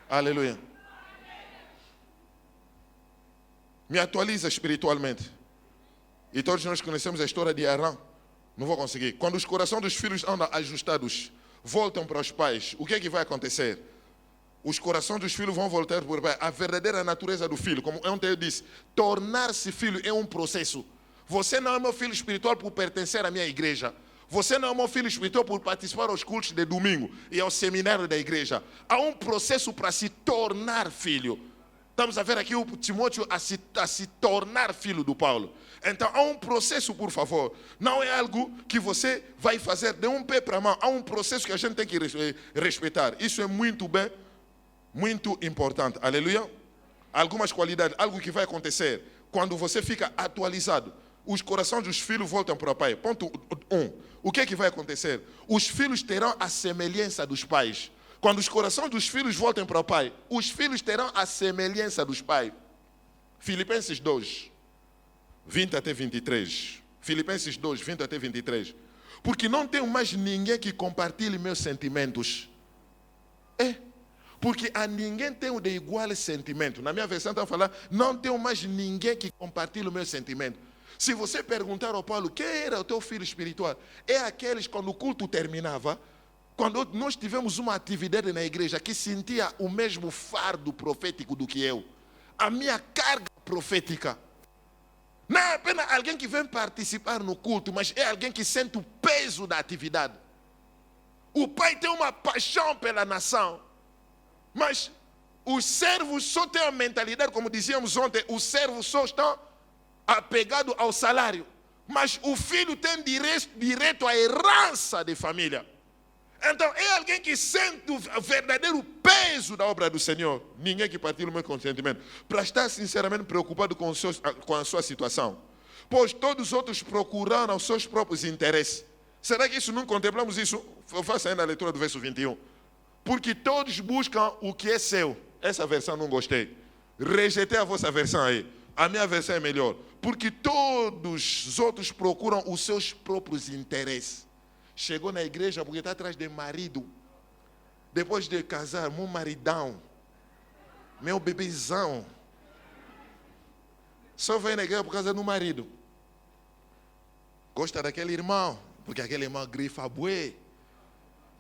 Aleluia. Me atualiza espiritualmente. E todos nós conhecemos a história de Arão. Não vou conseguir. Quando os corações dos filhos andam ajustados, voltam para os pais, o que é que vai acontecer? Os corações dos filhos vão voltar para o pai. A verdadeira natureza do filho, como ontem eu disse, tornar-se filho é um processo. Você não é meu filho espiritual por pertencer à minha igreja. Você não é meu filho espiritual por participar aos cultos de domingo e ao seminário da igreja. Há um processo para se tornar filho. Estamos a ver aqui o Timóteo a se tornar filho do Paulo. Então há um processo, por favor. Não é algo que você vai fazer de um pé para a mão. Há um processo que a gente tem que respeitar. Isso é muito bem, muito importante. Aleluia. Algumas qualidades, algo que vai acontecer quando você fica atualizado. Os corações dos filhos voltam para o pai. Ponto 1. O que é que vai acontecer? Os filhos terão a semelhança dos pais. Quando os corações dos filhos voltem para o pai, os filhos terão a semelhança dos pais. Filipenses 2, 20 até 23. Filipenses 2, 20 até 23. Porque não tenho mais ninguém que compartilhe meus sentimentos. Porque a ninguém tenho de igual sentimento. Na minha versão está a falar, não tenho mais ninguém que compartilhe o meu sentimento. Se você perguntar ao Paulo, quem era o teu filho espiritual? É aqueles, quando o culto terminava, quando nós tivemos uma atividade na igreja que sentia o mesmo fardo profético do que eu. A minha carga profética. Não é apenas alguém que vem participar no culto, mas é alguém que sente o peso da atividade. O pai tem uma paixão pela nação. Mas os servos só têm a mentalidade, como dizíamos ontem, os servos só estão apegados ao salário. Mas o filho tem direito à herança de família. Então, é alguém que sente o verdadeiro peso da obra do Senhor. Ninguém que partilha o meu consentimento. Para estar sinceramente preocupado com a sua situação. Pois todos os outros procuraram os seus próprios interesses. Será que isso não contemplamos isso? Eu faço ainda a leitura do verso 21. Porque todos buscam o que é seu. Essa versão não gostei. Rejeitei a vossa versão aí. A minha versão é melhor. Porque todos os outros procuram os seus próprios interesses. Chegou na igreja porque está atrás de marido. Depois de casar, meu maridão. Meu bebezão. Só vem na igreja por causa do marido. Gosta daquele irmão. Porque aquele irmão grifa bué.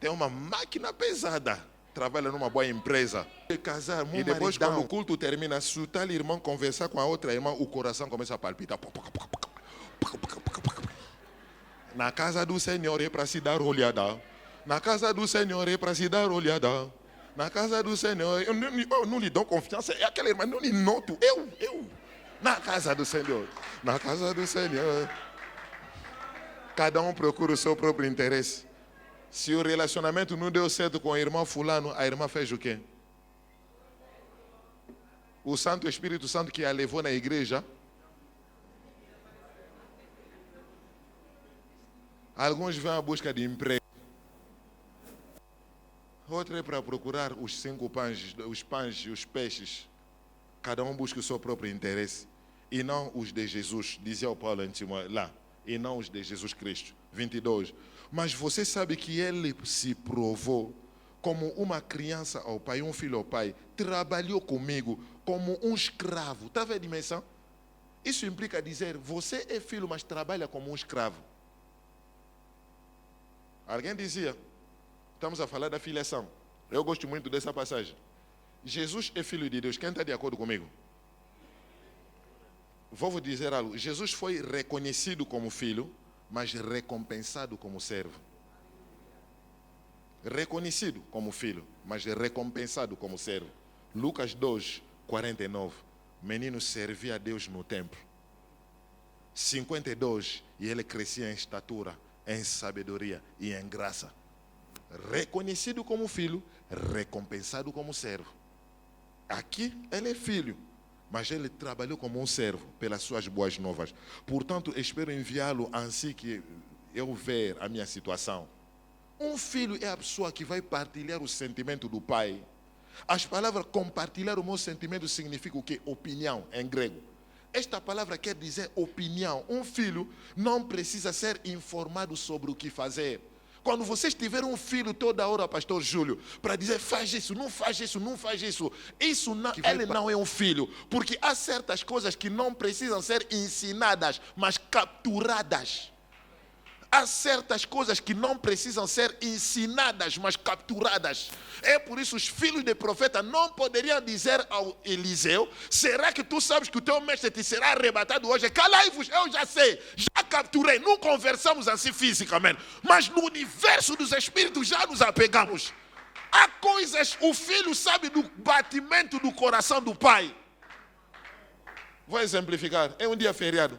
Tem uma máquina pesada. Trabalha numa boa empresa. Casar, e depois quando o culto termina, se o tal irmão conversar com a outra irmã, o coração começa a palpitar. Na casa do Senhor é para se dar olhada. Na casa do Senhor é para se dar olhada. Na casa do Senhor, eu não lhe dou confiança. É aquela irmã, não lhe noto. Eu. Na casa do Senhor. Na casa do Senhor. Cada um procura o seu próprio interesse. Se o relacionamento não deu certo com a irmã fulano, a irmã fez o quê? O Santo Espírito Santo que a levou na igreja. Alguns vão à busca de emprego. Outro é para procurar os 5 pães, os pães e os peixes. Cada um busca o seu próprio interesse. E não os de Jesus, dizia o Paulo lá. E não os de Jesus Cristo. 22. Mas você sabe que ele se provou como uma criança ao pai, um filho ao pai. Trabalhou comigo como um escravo. Está vendo a dimensão? Isso implica dizer, você é filho, mas trabalha como um escravo. Alguém dizia, estamos a falar da filiação. Eu gosto muito dessa passagem. Jesus é filho de Deus. Quem está de acordo comigo? Vou dizer algo. Jesus foi reconhecido como filho, mas recompensado como servo. Reconhecido como filho, mas recompensado como servo. Lucas 2, 49. Menino servia a Deus no templo. 52. E ele crescia em estatura, em sabedoria e em graça. Reconhecido como filho, recompensado como servo. Aqui ele é filho, mas ele trabalhou como um servo pelas suas boas novas. Portanto, espero enviá-lo assim que eu ver a minha situação. Um filho é a pessoa que vai partilhar o sentimento do pai. As palavras compartilhar o meu sentimento significa o quê? Opinião, em grego. Esta palavra quer dizer opinião. Um filho não precisa ser informado sobre o que fazer. Quando vocês tiverem um filho toda hora, pastor Júlio, para dizer faz isso, não faz isso, não faz isso, isso não, ele não é um filho, porque há certas coisas que não precisam ser ensinadas, mas capturadas. Há certas coisas que não precisam ser ensinadas, mas capturadas. É por isso os filhos de profeta não poderiam dizer ao Eliseu: será que tu sabes que o teu mestre te será arrebatado hoje? Calai-vos, eu já sei, já capturei. Não conversamos assim fisicamente, mas no universo dos espíritos já nos apegamos. Há coisas, o filho sabe do batimento do coração do pai. Vou exemplificar, é um dia feriado,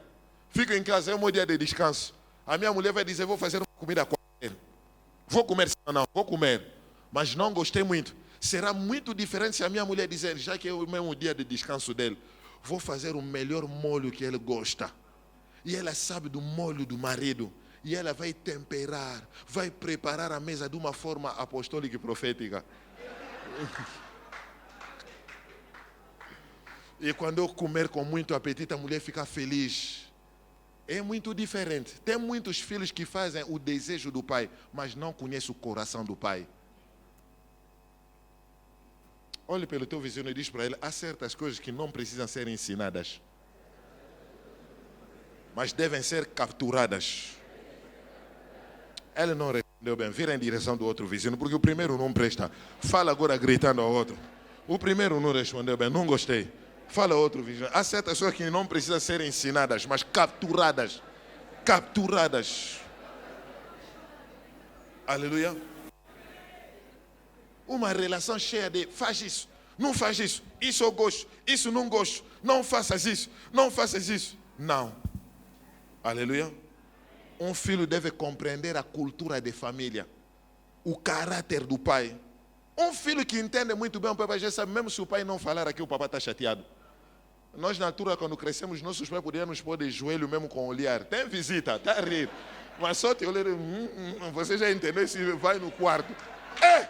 fico em casa, é um dia de descanso. A minha mulher vai dizer: vou fazer uma comida qualquer. Vou comer, não, vou comer. Mas não gostei muito. Será muito diferente se a minha mulher dizer, já que é o mesmo dia de descanso dele, vou fazer o melhor molho que ele gosta. E ela sabe do molho do marido. E ela vai temperar, vai preparar a mesa de uma forma apostólica e profética. E quando eu comer com muito apetite, a mulher fica feliz. É muito diferente. Tem muitos filhos que fazem o desejo do pai, mas não conhecem o coração do pai. Olhe pelo teu vizinho e diz para ele: há certas coisas que não precisam ser ensinadas, mas devem ser capturadas. Ele não respondeu bem. Vira em direção do outro vizinho, porque o primeiro não presta. Fala agora gritando ao outro. O primeiro não respondeu bem, não gostei. Fala outro vizinho. Há certas coisas que não precisam ser ensinadas, mas capturadas. Capturadas. Aleluia. Uma relação cheia de faz isso, não faz isso, isso eu gosto, isso não gosto, não faças isso, não faças isso. Não. Aleluia. Um filho deve compreender a cultura de família, o caráter do pai. Um filho que entende muito bem o pai já sabe, mesmo se o pai não falar aqui, o papai está chateado. Nós, na altura, quando crescemos, nossos pais podiam nos pôr de joelho mesmo com o olhar. Tem visita, está a rir. Mas só te olhar, você já entendeu se vai no quarto. É!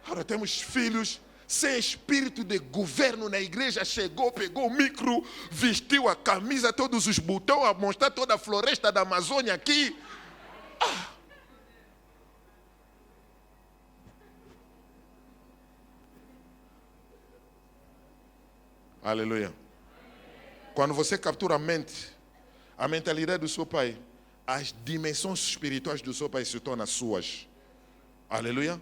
Agora temos filhos sem espírito de governo na igreja. Chegou, pegou o micro, vestiu a camisa, todos os botões, a mostrar toda a floresta da Amazônia aqui. Aleluia. Quando você captura a mente, a mentalidade do seu pai, as dimensões espirituais do seu pai se tornam suas. Aleluia.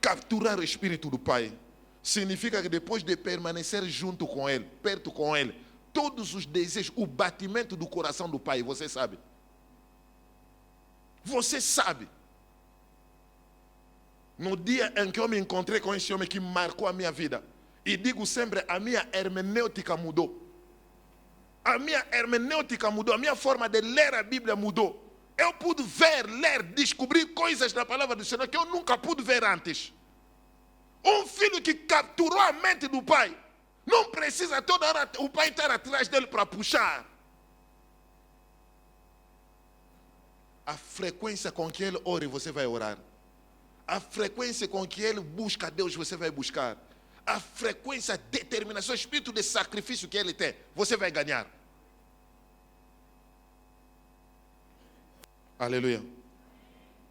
Capturar o espírito do pai significa que depois de permanecer junto com ele, perto com ele, todos os desejos, o batimento do coração do pai, você sabe. Você sabe. No dia em que eu me encontrei com esse homem que marcou a minha vida, e digo sempre, a minha hermenêutica mudou. A minha hermenêutica mudou, a minha forma de ler a Bíblia mudou. Eu pude ver, ler, descobrir coisas da palavra do Senhor que eu nunca pude ver antes. Um filho que capturou a mente do pai, não precisa toda hora o pai estar atrás dele para puxar. A frequência com que ele ora, você vai orar. A frequência com que ele busca a Deus, você vai buscar. A frequência, a determinação, o espírito de sacrifício que ele tem, você vai ganhar. Aleluia.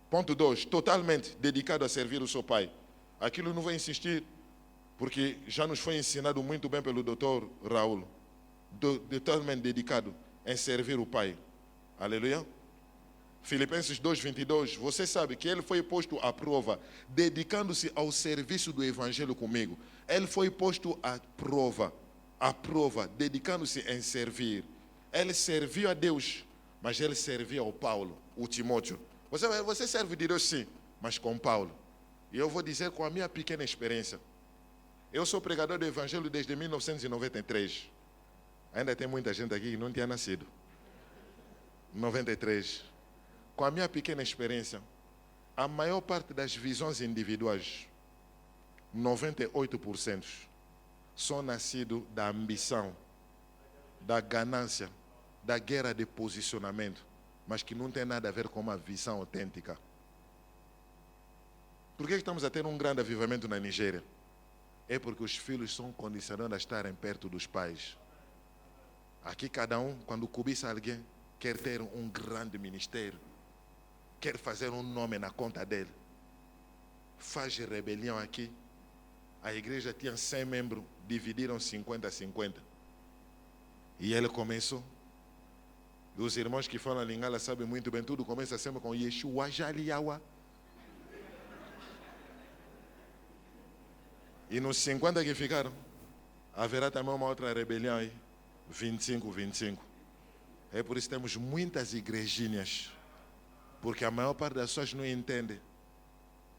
Ponto 2, totalmente dedicado a servir o seu pai. Aquilo não vou insistir, porque já nos foi ensinado muito bem pelo doutor Raul. Totalmente dedicado em servir o pai. Aleluia. Filipenses 2:22, você sabe que ele foi posto à prova, dedicando-se ao serviço do evangelho comigo. Ele foi posto à prova, dedicando-se em servir. Ele serviu a Deus, mas ele servia ao Paulo, o Timóteo. Você serve de Deus sim, mas com Paulo. E eu vou dizer com a minha pequena experiência. Eu sou pregador do evangelho desde 1993. Ainda tem muita gente aqui que não tinha nascido. 93. Com a minha pequena experiência, A maior parte das visões individuais, 98%, são nascidos da ambição, da ganância, da guerra de posicionamento, mas que não tem nada a ver com uma visão autêntica. Por que estamos a ter um grande avivamento na Nigéria? É porque os filhos são condicionados a estarem perto dos pais. Aqui cada um, quando cobiça alguém, quer ter um grande ministério, quer fazer um nome na conta dele. Faz rebelião aqui. A igreja tinha 100 membros, dividiram 50-50. E ele começou. E os irmãos que falam a Lingala sabem muito bem, tudo começa sempre com Yeshua Jaliyawa. E nos 50 que ficaram, haverá também uma outra rebelião aí, 25-25. É por isso que temos muitas igrejinhas, porque a maior parte das pessoas não entende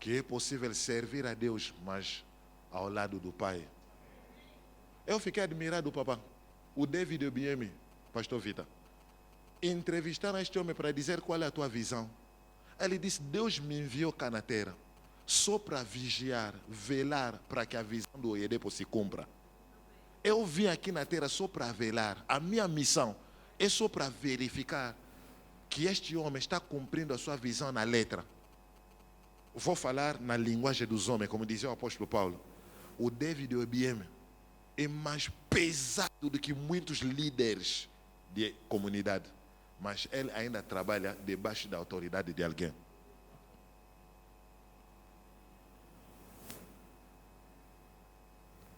que é possível servir a Deus, mas ao lado do Pai. Eu fiquei admirado, papá. O David Obiemi, pastor Vita, entrevistaram este homem para dizer qual é a tua visão. Ele disse, Deus me enviou cá na terra só para vigiar, velar para que a visão do Oyedepo se cumpra. Eu vim aqui na terra só para velar. A minha missão é só para verificar que este homem está cumprindo a sua visão na letra. Vou falar na linguagem dos homens, como dizia o apóstolo Paulo. O David Obiemi é mais pesado do que muitos líderes de comunidade, mas ele ainda trabalha debaixo da autoridade de alguém.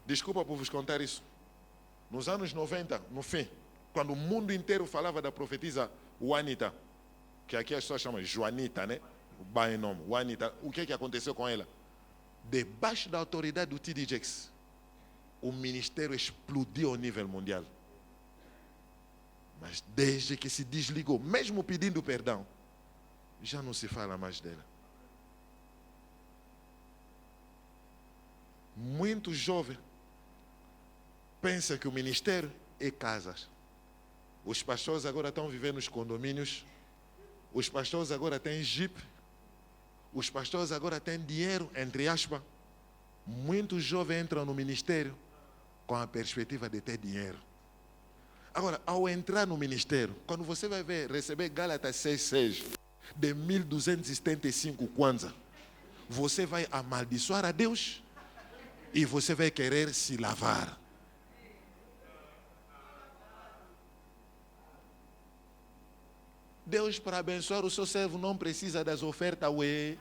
Desculpa por vos contar isso. Nos anos 90, no fim, quando o mundo inteiro falava da profetisa Juanita, que aqui as pessoas chamam Joanita, né? O bai nome, Juanita. O que aconteceu com ela? Debaixo da autoridade do T.D. Jakes, o ministério explodiu ao nível mundial. Mas desde que se desligou, mesmo pedindo perdão, já não se fala mais dela. Muito jovem pensa que o ministério é casas. Os pastores agora estão vivendo nos condomínios. Os pastores agora têm jipe. Os pastores agora têm dinheiro, entre aspas. Muitos jovens entram no ministério com a perspectiva de ter dinheiro. Agora, ao entrar no ministério, quando você vai ver, receber Gálatas 6,6 de 1.275 kwanza, você vai amaldiçoar a Deus e você vai querer se lavar. Deus, para abençoar o seu servo, não precisa das ofertas, ué.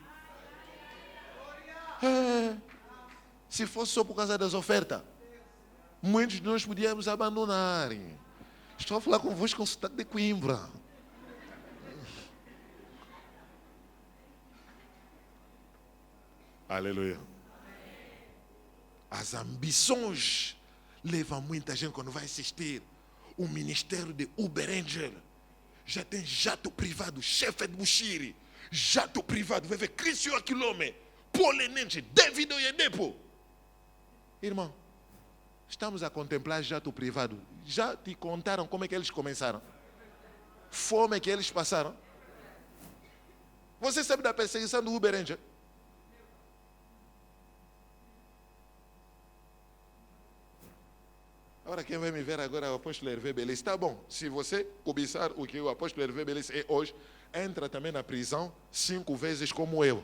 Se fosse só por causa das ofertas, muitos de nós podíamos abandonar. Estou a falar convosco com sotaque de Coimbra. Aleluia. As ambições levam muita gente quando vai assistir o ministério de Uber Angel. Já tem jato privado, chefe de Bushiri, jato privado, vai ver Cristian Aquilome, Polenense, David Oyedepo. Irmão, estamos a contemplar jato privado. Já te contaram como é que eles começaram? Fome que eles passaram? Você sabe da perseguição do Uber Angel? Agora quem vai me ver agora é o apóstolo Hervé Beleza. Está bom, se você cobiçar o que o apóstolo Hervé Beleza é hoje, entra também na prisão 5 vezes como eu.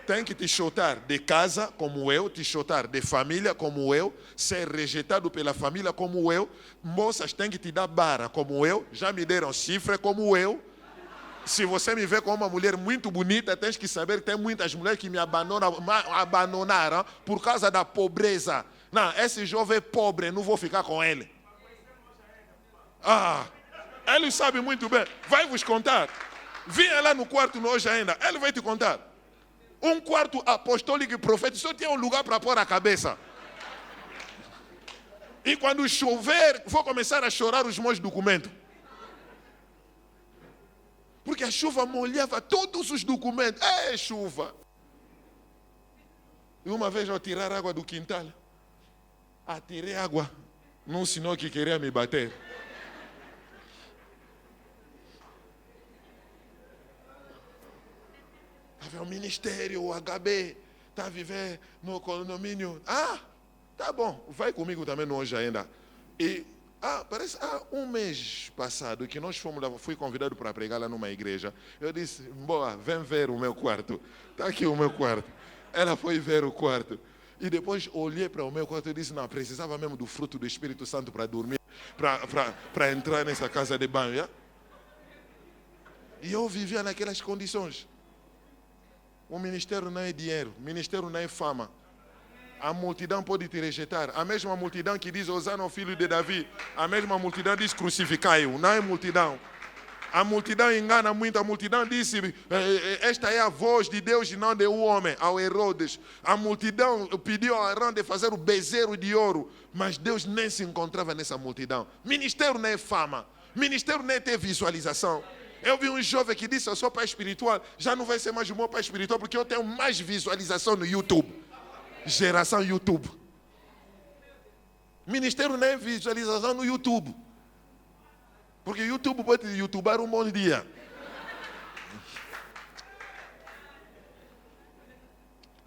Tem que te chutar de casa como eu, te chutar de família como eu, ser rejeitado pela família como eu. Moças têm que te dar barra como eu, já me deram chifre como eu. Se você me vê como uma mulher muito bonita, tens que saber que tem muitas mulheres que me abandonaram por causa da pobreza. Não, esse jovem é pobre, não vou ficar com ele. Ele sabe muito bem. Vai vos contar. Vinha lá no quarto hoje ainda. Ele vai te contar. Um quarto apostólico e profético só tinha um lugar para pôr a cabeça. E quando chover, vou começar a chorar os meus documentos. Porque a chuva molhava todos os documentos. É chuva. E uma vez ao tirar água do quintal, atirei água num senhor que queria me bater. ver o ministério, o HB, está a viver no condomínio. Ah, tá bom, vai comigo também hoje ainda. E parece um mês passado que nós fui convidado para pregar lá numa igreja. Eu disse, boa, vem ver o meu quarto. Está aqui o meu quarto. Ela foi ver o quarto. E depois olhei para o meu quarto e disse, não, precisava mesmo do fruto do Espírito Santo para dormir, para entrar nessa casa de banho. Yeah? E eu vivia naquelas condições. O ministério não é dinheiro, o ministério não é fama. A multidão pode te rejeitar. A mesma multidão que diz, Hosana, o filho de Davi, a mesma multidão diz, crucificai-o. Não é multidão. A multidão engana muito. A multidão disse, esta é a voz de Deus e não de um homem, ao Herodes. A multidão pediu a Arão de fazer o bezerro de ouro, mas Deus nem se encontrava nessa multidão. Ministério não é fama. Ministério não é ter visualização. Eu vi um jovem que disse, eu sou pai espiritual, já não vai ser mais o meu pai espiritual, porque eu tenho mais visualização no YouTube. Geração YouTube. Ministério não é visualização no YouTube. Porque o YouTube pode youtubar um bom dia.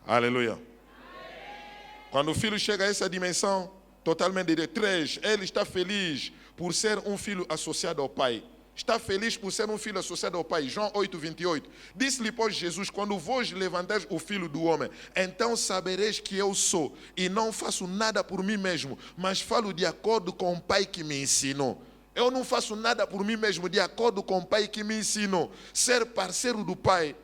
Aleluia. Quando o filho chega a essa dimensão totalmente de 3, ele está feliz por ser um filho associado ao pai. Está feliz por ser um filho associado ao pai. João 8:28. Disse-lhe, pois, Jesus, quando vos levantares o filho do homem, então sabereis que eu sou, e não faço nada por mim mesmo, mas falo de acordo com o pai que me ensinou. Eu não faço nada por mim mesmo, de acordo com o pai que me ensinou. Ser parceiro do pai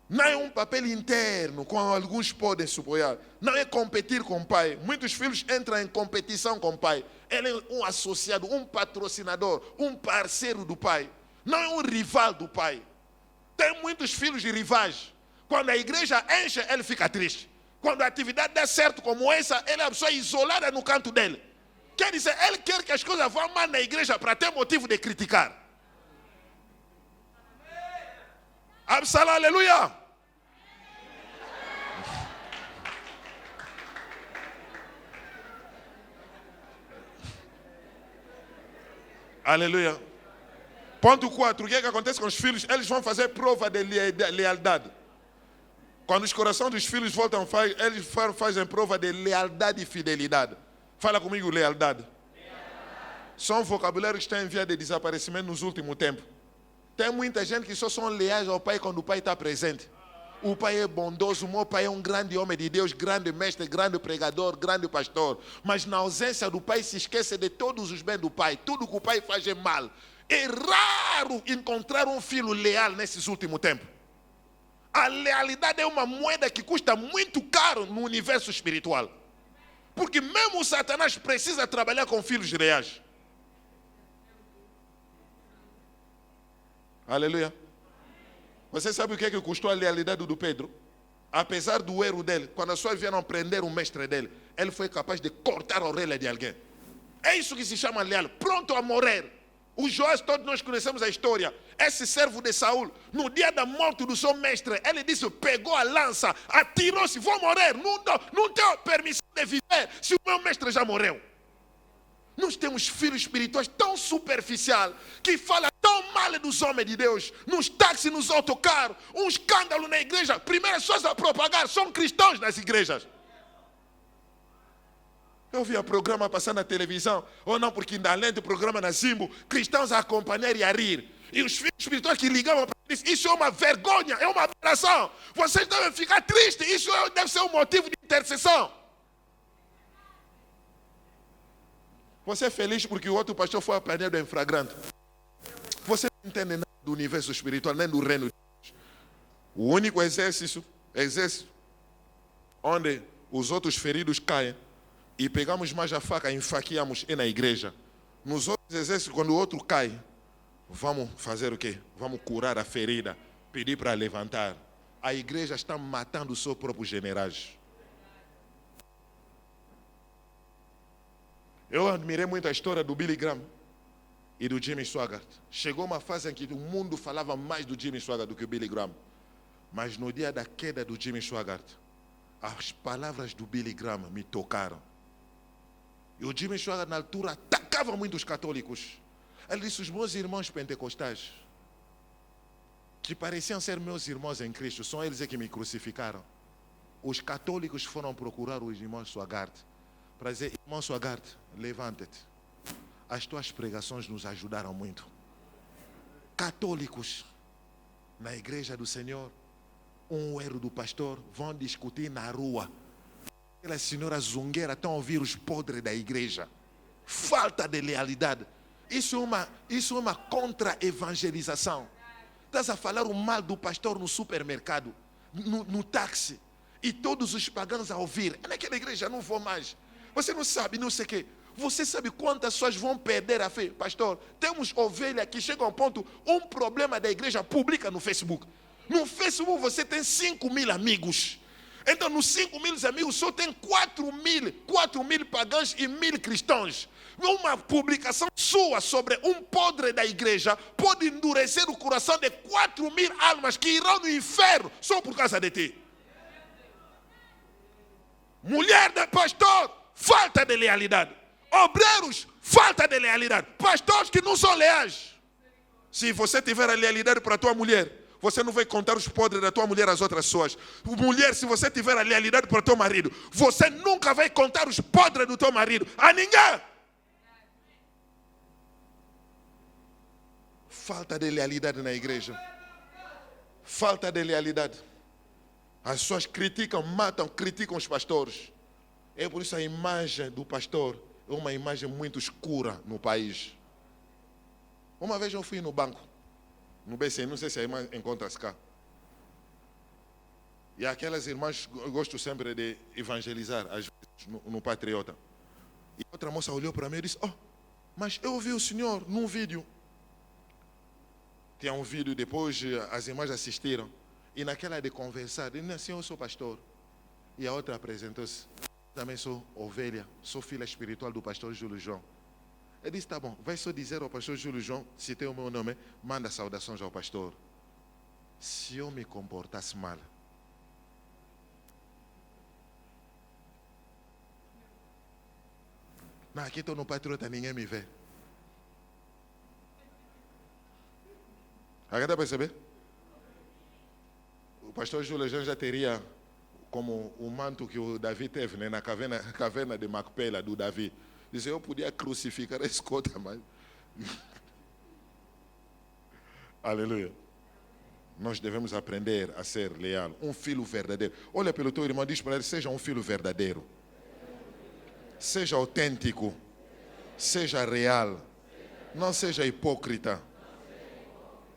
não é um papel interno, como alguns podem suporir. Não é competir com o pai. Muitos filhos entram em competição com o pai. Ele é um associado, um patrocinador, um parceiro do pai. Não é um rival do pai. Tem muitos filhos de rivais. Quando a igreja enche, ele fica triste. Quando a atividade dá certo como essa, ele é uma pessoa isolada no canto dele. Quer dizer, ele quer que as coisas vão mal na igreja para ter motivo de criticar. Absalão, aleluia. Aleluia. Ponto 4. O que é que acontece com os filhos? Eles vão fazer prova de lealdade. Quando os corações dos filhos voltam, eles fazem prova de lealdade e fidelidade. Fala comigo, lealdade. São vocabulários que estão em via de desaparecimento nos últimos tempos. Tem muita gente que só são leais ao pai quando o pai está presente. O pai é bondoso, o meu pai é um grande homem de Deus, grande mestre, grande pregador, grande pastor. Mas na ausência do pai se esquece de todos os bens do pai. Tudo que o pai faz é mal. É raro encontrar um filho leal nesses últimos tempos. A lealidade é uma moeda que custa muito caro no universo espiritual. Porque mesmo o Satanás precisa trabalhar com filhos reais. Aleluia. Você sabe o que é que custou a lealidade do Pedro? Apesar do erro dele, quando as pessoas vieram prender o mestre dele, ele foi capaz de cortar a orelha de alguém. É isso que se chama leal, pronto a morrer. O Joás, todos nós conhecemos a história. Esse servo de Saul, no dia da morte do seu mestre, ele disse, pegou a lança, atirou-se, vou morrer, não tenho permissão de viver se o meu mestre já morreu. Nós temos filhos espirituais tão superficial que fala tão mal dos homens de Deus, nos táxis, nos autocarros, um escândalo na igreja. Primeiras pessoas a propagar são cristãos nas igrejas. Eu vi o programa passar na televisão, ou não, porque além do programa na Zimbo, cristãos a acompanhar e a rir. E os filhos espirituais que ligavam para eles, isso é uma vergonha, é uma aberração. Vocês devem ficar tristes, isso deve ser um motivo de intercessão. Você é feliz porque o outro pastor foi apanhado em flagrante. Você não entende nada do universo espiritual, nem do reino de Deus. O único exército onde os outros feridos caem e pegamos mais a faca e enfaqueamos é na igreja. Nos outros exércitos, quando o outro cai, vamos fazer o quê? Vamos curar a ferida, pedir para levantar. A igreja está matando os seus próprios generais. Eu admirei muito a história do Billy Graham e do Jimmy Swaggart. Chegou uma fase em que o mundo falava mais do Jimmy Swaggart do que o Billy Graham. Mas no dia da queda do Jimmy Swaggart, as palavras do Billy Graham me tocaram. E o Jimmy Swaggart, na altura, atacava muito os católicos. Ele disse, os meus irmãos pentecostais, que pareciam ser meus irmãos em Cristo, são eles que me crucificaram. Os católicos foram procurar os irmãos Swagart para dizer: irmão Swagart, levanta-te. As tuas pregações nos ajudaram muito. Católicos na igreja do Senhor, um erro do pastor, vão discutir na rua. Aquelas senhoras zungueiras estão a ouvir os podres da igreja. Falta de lealidade. Isso é uma contra-evangelização. Estás a falar o mal do pastor no supermercado, no táxi, e todos os pagãos a ouvir. Naquela igreja não vou mais. Você não sabe, não sei o quê. Você sabe quantas pessoas vão perder a fé? Pastor, temos ovelha que chega a um ponto, um problema da igreja publica no Facebook. No Facebook você tem 5.000 amigos. Então nos 5.000 amigos só tem 4.000 pagãos e 1.000 cristãos. Uma publicação sua sobre um podre da igreja pode endurecer o coração de 4.000 almas que irão no inferno só por causa de ti. Mulher de pastor, falta de lealidade. Obreiros, falta de lealidade. Pastores que não são leais. Se você tiver a lealidade para a tua mulher, você não vai contar os podres da tua mulher às outras pessoas. Mulher, se você tiver a lealidade para o teu marido, você nunca vai contar os podres do teu marido a ninguém. Falta de lealidade na igreja. Falta de lealidade. As pessoas criticam, matam, criticam os pastores. É por isso a imagem do pastor é uma imagem muito escura no país. Uma vez eu fui no banco, no BCI, não sei se a irmã encontra-se cá. E aquelas irmãs, eu gosto sempre de evangelizar, às vezes, no Patriota. E outra moça olhou para mim e disse: mas eu vi o senhor num vídeo. Tinha um vídeo, depois as irmãs assistiram. E naquela de conversar, ele disse assim: eu sou pastor. E a outra apresentou-se: também sou ovelha, sou filha espiritual do pastor Júlio João. Ele disse: tá bom, vai só dizer ao pastor Júlio João, se tem o meu nome, manda saudações ao pastor. Se eu me comportasse mal, não, aqui estou no Patriota, ninguém me vê. Agora dá para perceber? O pastor Júlio João já teria como o manto que o Davi teve, né, na caverna de Macpela do Davi. Disse: eu podia crucificar a escota, mas... Aleluia. Nós devemos aprender a ser leal. Um filho verdadeiro. Olha pelo teu irmão, diz para ele: seja um filho verdadeiro. Seja autêntico. Seja real. Não seja hipócrita.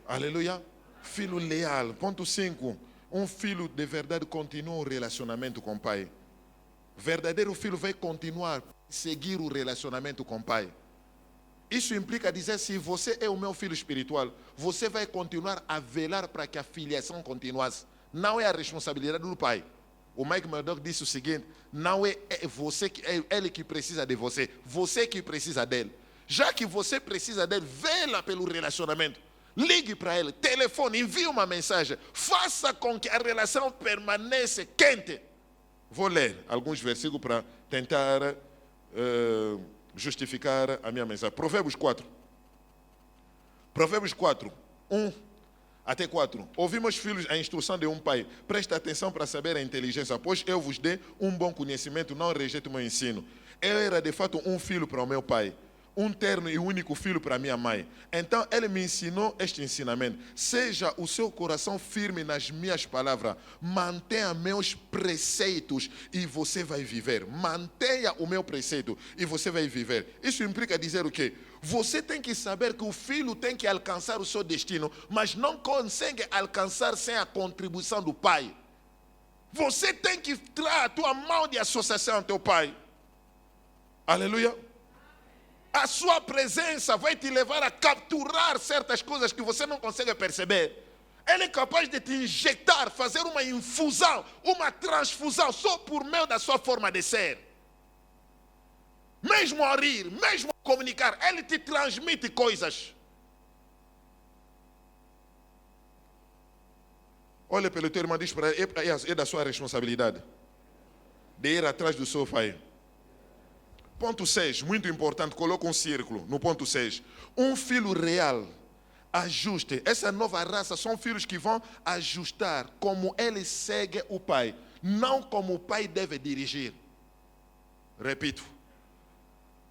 Aleluia. Filho leal. Ponto 5. Um filho de verdade continua o relacionamento com o pai. Verdadeiro filho vai continuar a seguir o relacionamento com o pai. Isso implica dizer: se você é o meu filho espiritual, você vai continuar a velar para que a filiação continuasse. Não é a responsabilidade do pai. O Mike Murdock disse o seguinte: não é você que é ele que precisa de você, você que precisa dele. Já que você precisa dele, vela pelo relacionamento. Ligue para ele, telefone, envie uma mensagem. Faça com que a relação permaneça quente. Vou ler alguns versículos para tentar justificar a minha mensagem. Provérbios 4. Provérbios 4, 1 até 4. Ouvi, meus filhos, a instrução de um pai. Presta atenção para saber a inteligência, pois eu vos dei um bom conhecimento, não rejeite o meu ensino. Eu era de fato um filho para o meu pai, um terno e único filho para minha mãe. Então ele me ensinou este ensinamento: seja o seu coração firme nas minhas palavras, mantenha meus preceitos e você vai viver. Mantenha o meu preceito e você vai viver. Isso implica dizer o quê? Você tem que saber que o filho tem que alcançar o seu destino, mas não consegue alcançar sem a contribuição do pai. Você tem que dar a tua mão de associação ao teu pai. Aleluia. A sua presença vai te levar a capturar certas coisas que você não consegue perceber. Ele é capaz de te injetar, fazer uma infusão, uma transfusão, só por meio da sua forma de ser. Mesmo a rir, mesmo a comunicar, ele te transmite coisas. Olha pelo teu irmão, diz para ele: é da sua responsabilidade de ir atrás do seu pai. Ponto 6, muito importante, coloca um círculo no ponto 6. Um filho real ajuste. Essa nova raça são filhos que vão ajustar como ele segue o pai, não como o pai deve dirigir. Repito.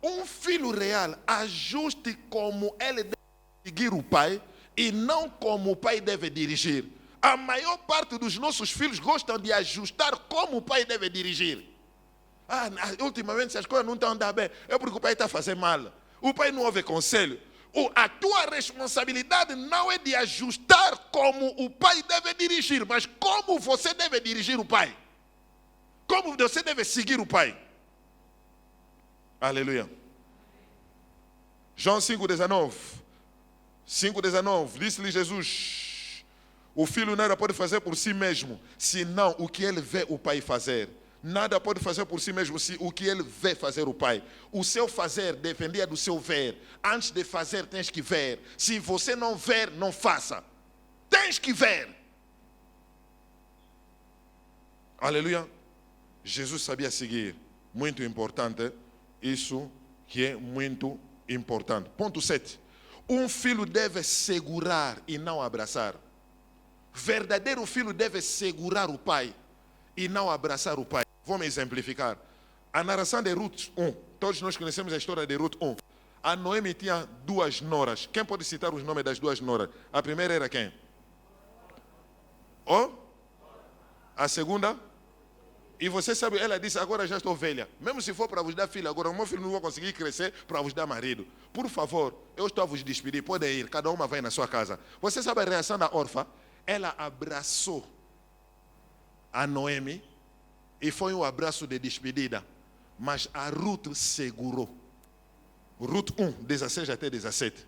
Um filho real ajuste como ele deve seguir o pai e não como o pai deve dirigir. A maior parte dos nossos filhos gostam de ajustar como o pai deve dirigir. Ultimamente, se as coisas não estão andando bem, é porque o pai está fazendo mal. O pai não ouve conselho. A tua responsabilidade não é de ajustar como o pai deve dirigir, mas como você deve dirigir o pai. Como você deve seguir o pai. Aleluia. João 5,19. 5,19. Disse-lhe Jesus: o filho nada pode fazer por si mesmo, senão o que ele vê o pai fazer. Nada pode fazer por si mesmo, se o que ele vê fazer o pai. O seu fazer dependia do seu ver. Antes de fazer, tens que ver. Se você não ver, não faça. Tens que ver. Aleluia. Jesus sabia seguir. Muito importante. Isso que é muito importante. Ponto 7. Um filho deve segurar e não abraçar. Verdadeiro filho deve segurar o pai e não abraçar o pai. Vamos exemplificar. A narração de Ruth 1. Todos nós conhecemos a história de Ruth 1. A Noemi tinha 2 noras. Quem pode citar os nomes das 2 noras? A primeira era quem? A segunda? E você sabe, ela disse: agora já estou velha. Mesmo se for para vos dar filho, agora o meu filho não vai conseguir crescer para vos dar marido. Por favor, eu estou a vos despedir. Podem ir, cada uma vai na sua casa. Você sabe a reação da órfã? Ela abraçou a Noemi e foi um abraço de despedida. Mas a Ruth segurou. Ruth 1, 16 até 17.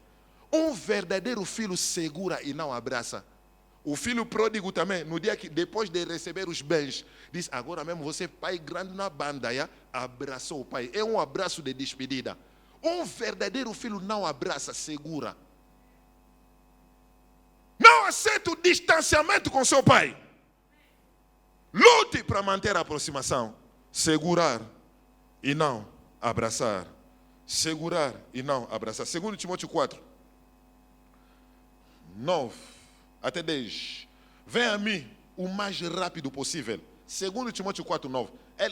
Um verdadeiro filho segura e não abraça. O filho pródigo também, no dia que depois de receber os bens, diz: agora mesmo você, pai grande na banda, abraçou o pai. É um abraço de despedida. Um verdadeiro filho não abraça, segura. Não aceita o distanciamento com seu pai. Lute para manter a aproximação. Segurar e não abraçar. Segurar e não abraçar. 2 Timóteo 4, 9 até 10. Vem a mim o mais rápido possível. 2 Timóteo 4, 9.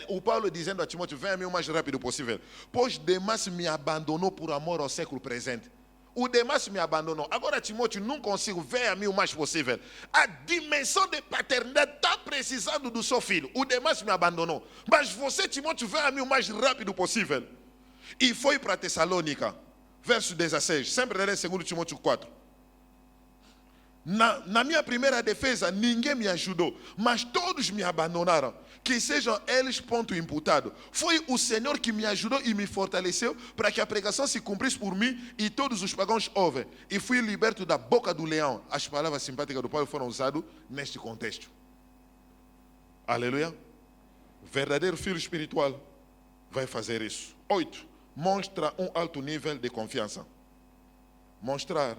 O Paulo dizendo a Timóteo: vem a mim o mais rápido possível. Pois Demas me abandonou por amor ao século presente. O Demas me abandonou. Agora, Timóteo, não consigo. Vem a mim o mais possível. A dimensão de paternidade está precisando do seu filho. O Demas me abandonou. Mas você, Timóteo, vem a mim o mais rápido possível. E foi para Tessalônica. Verso 16. Sempre ler 2 Timóteo 4. Na minha primeira defesa, ninguém me ajudou, mas todos me abandonaram. Que sejam eles ponto imputado. Foi o Senhor que me ajudou e me fortaleceu para que a pregação se cumprisse por mim e todos os pagãos ouvem. E fui liberto da boca do leão. As palavras simpáticas do Paulo foram usadas neste contexto. Aleluia. Verdadeiro filho espiritual vai fazer isso. 8. Mostra um alto nível de confiança. Mostrar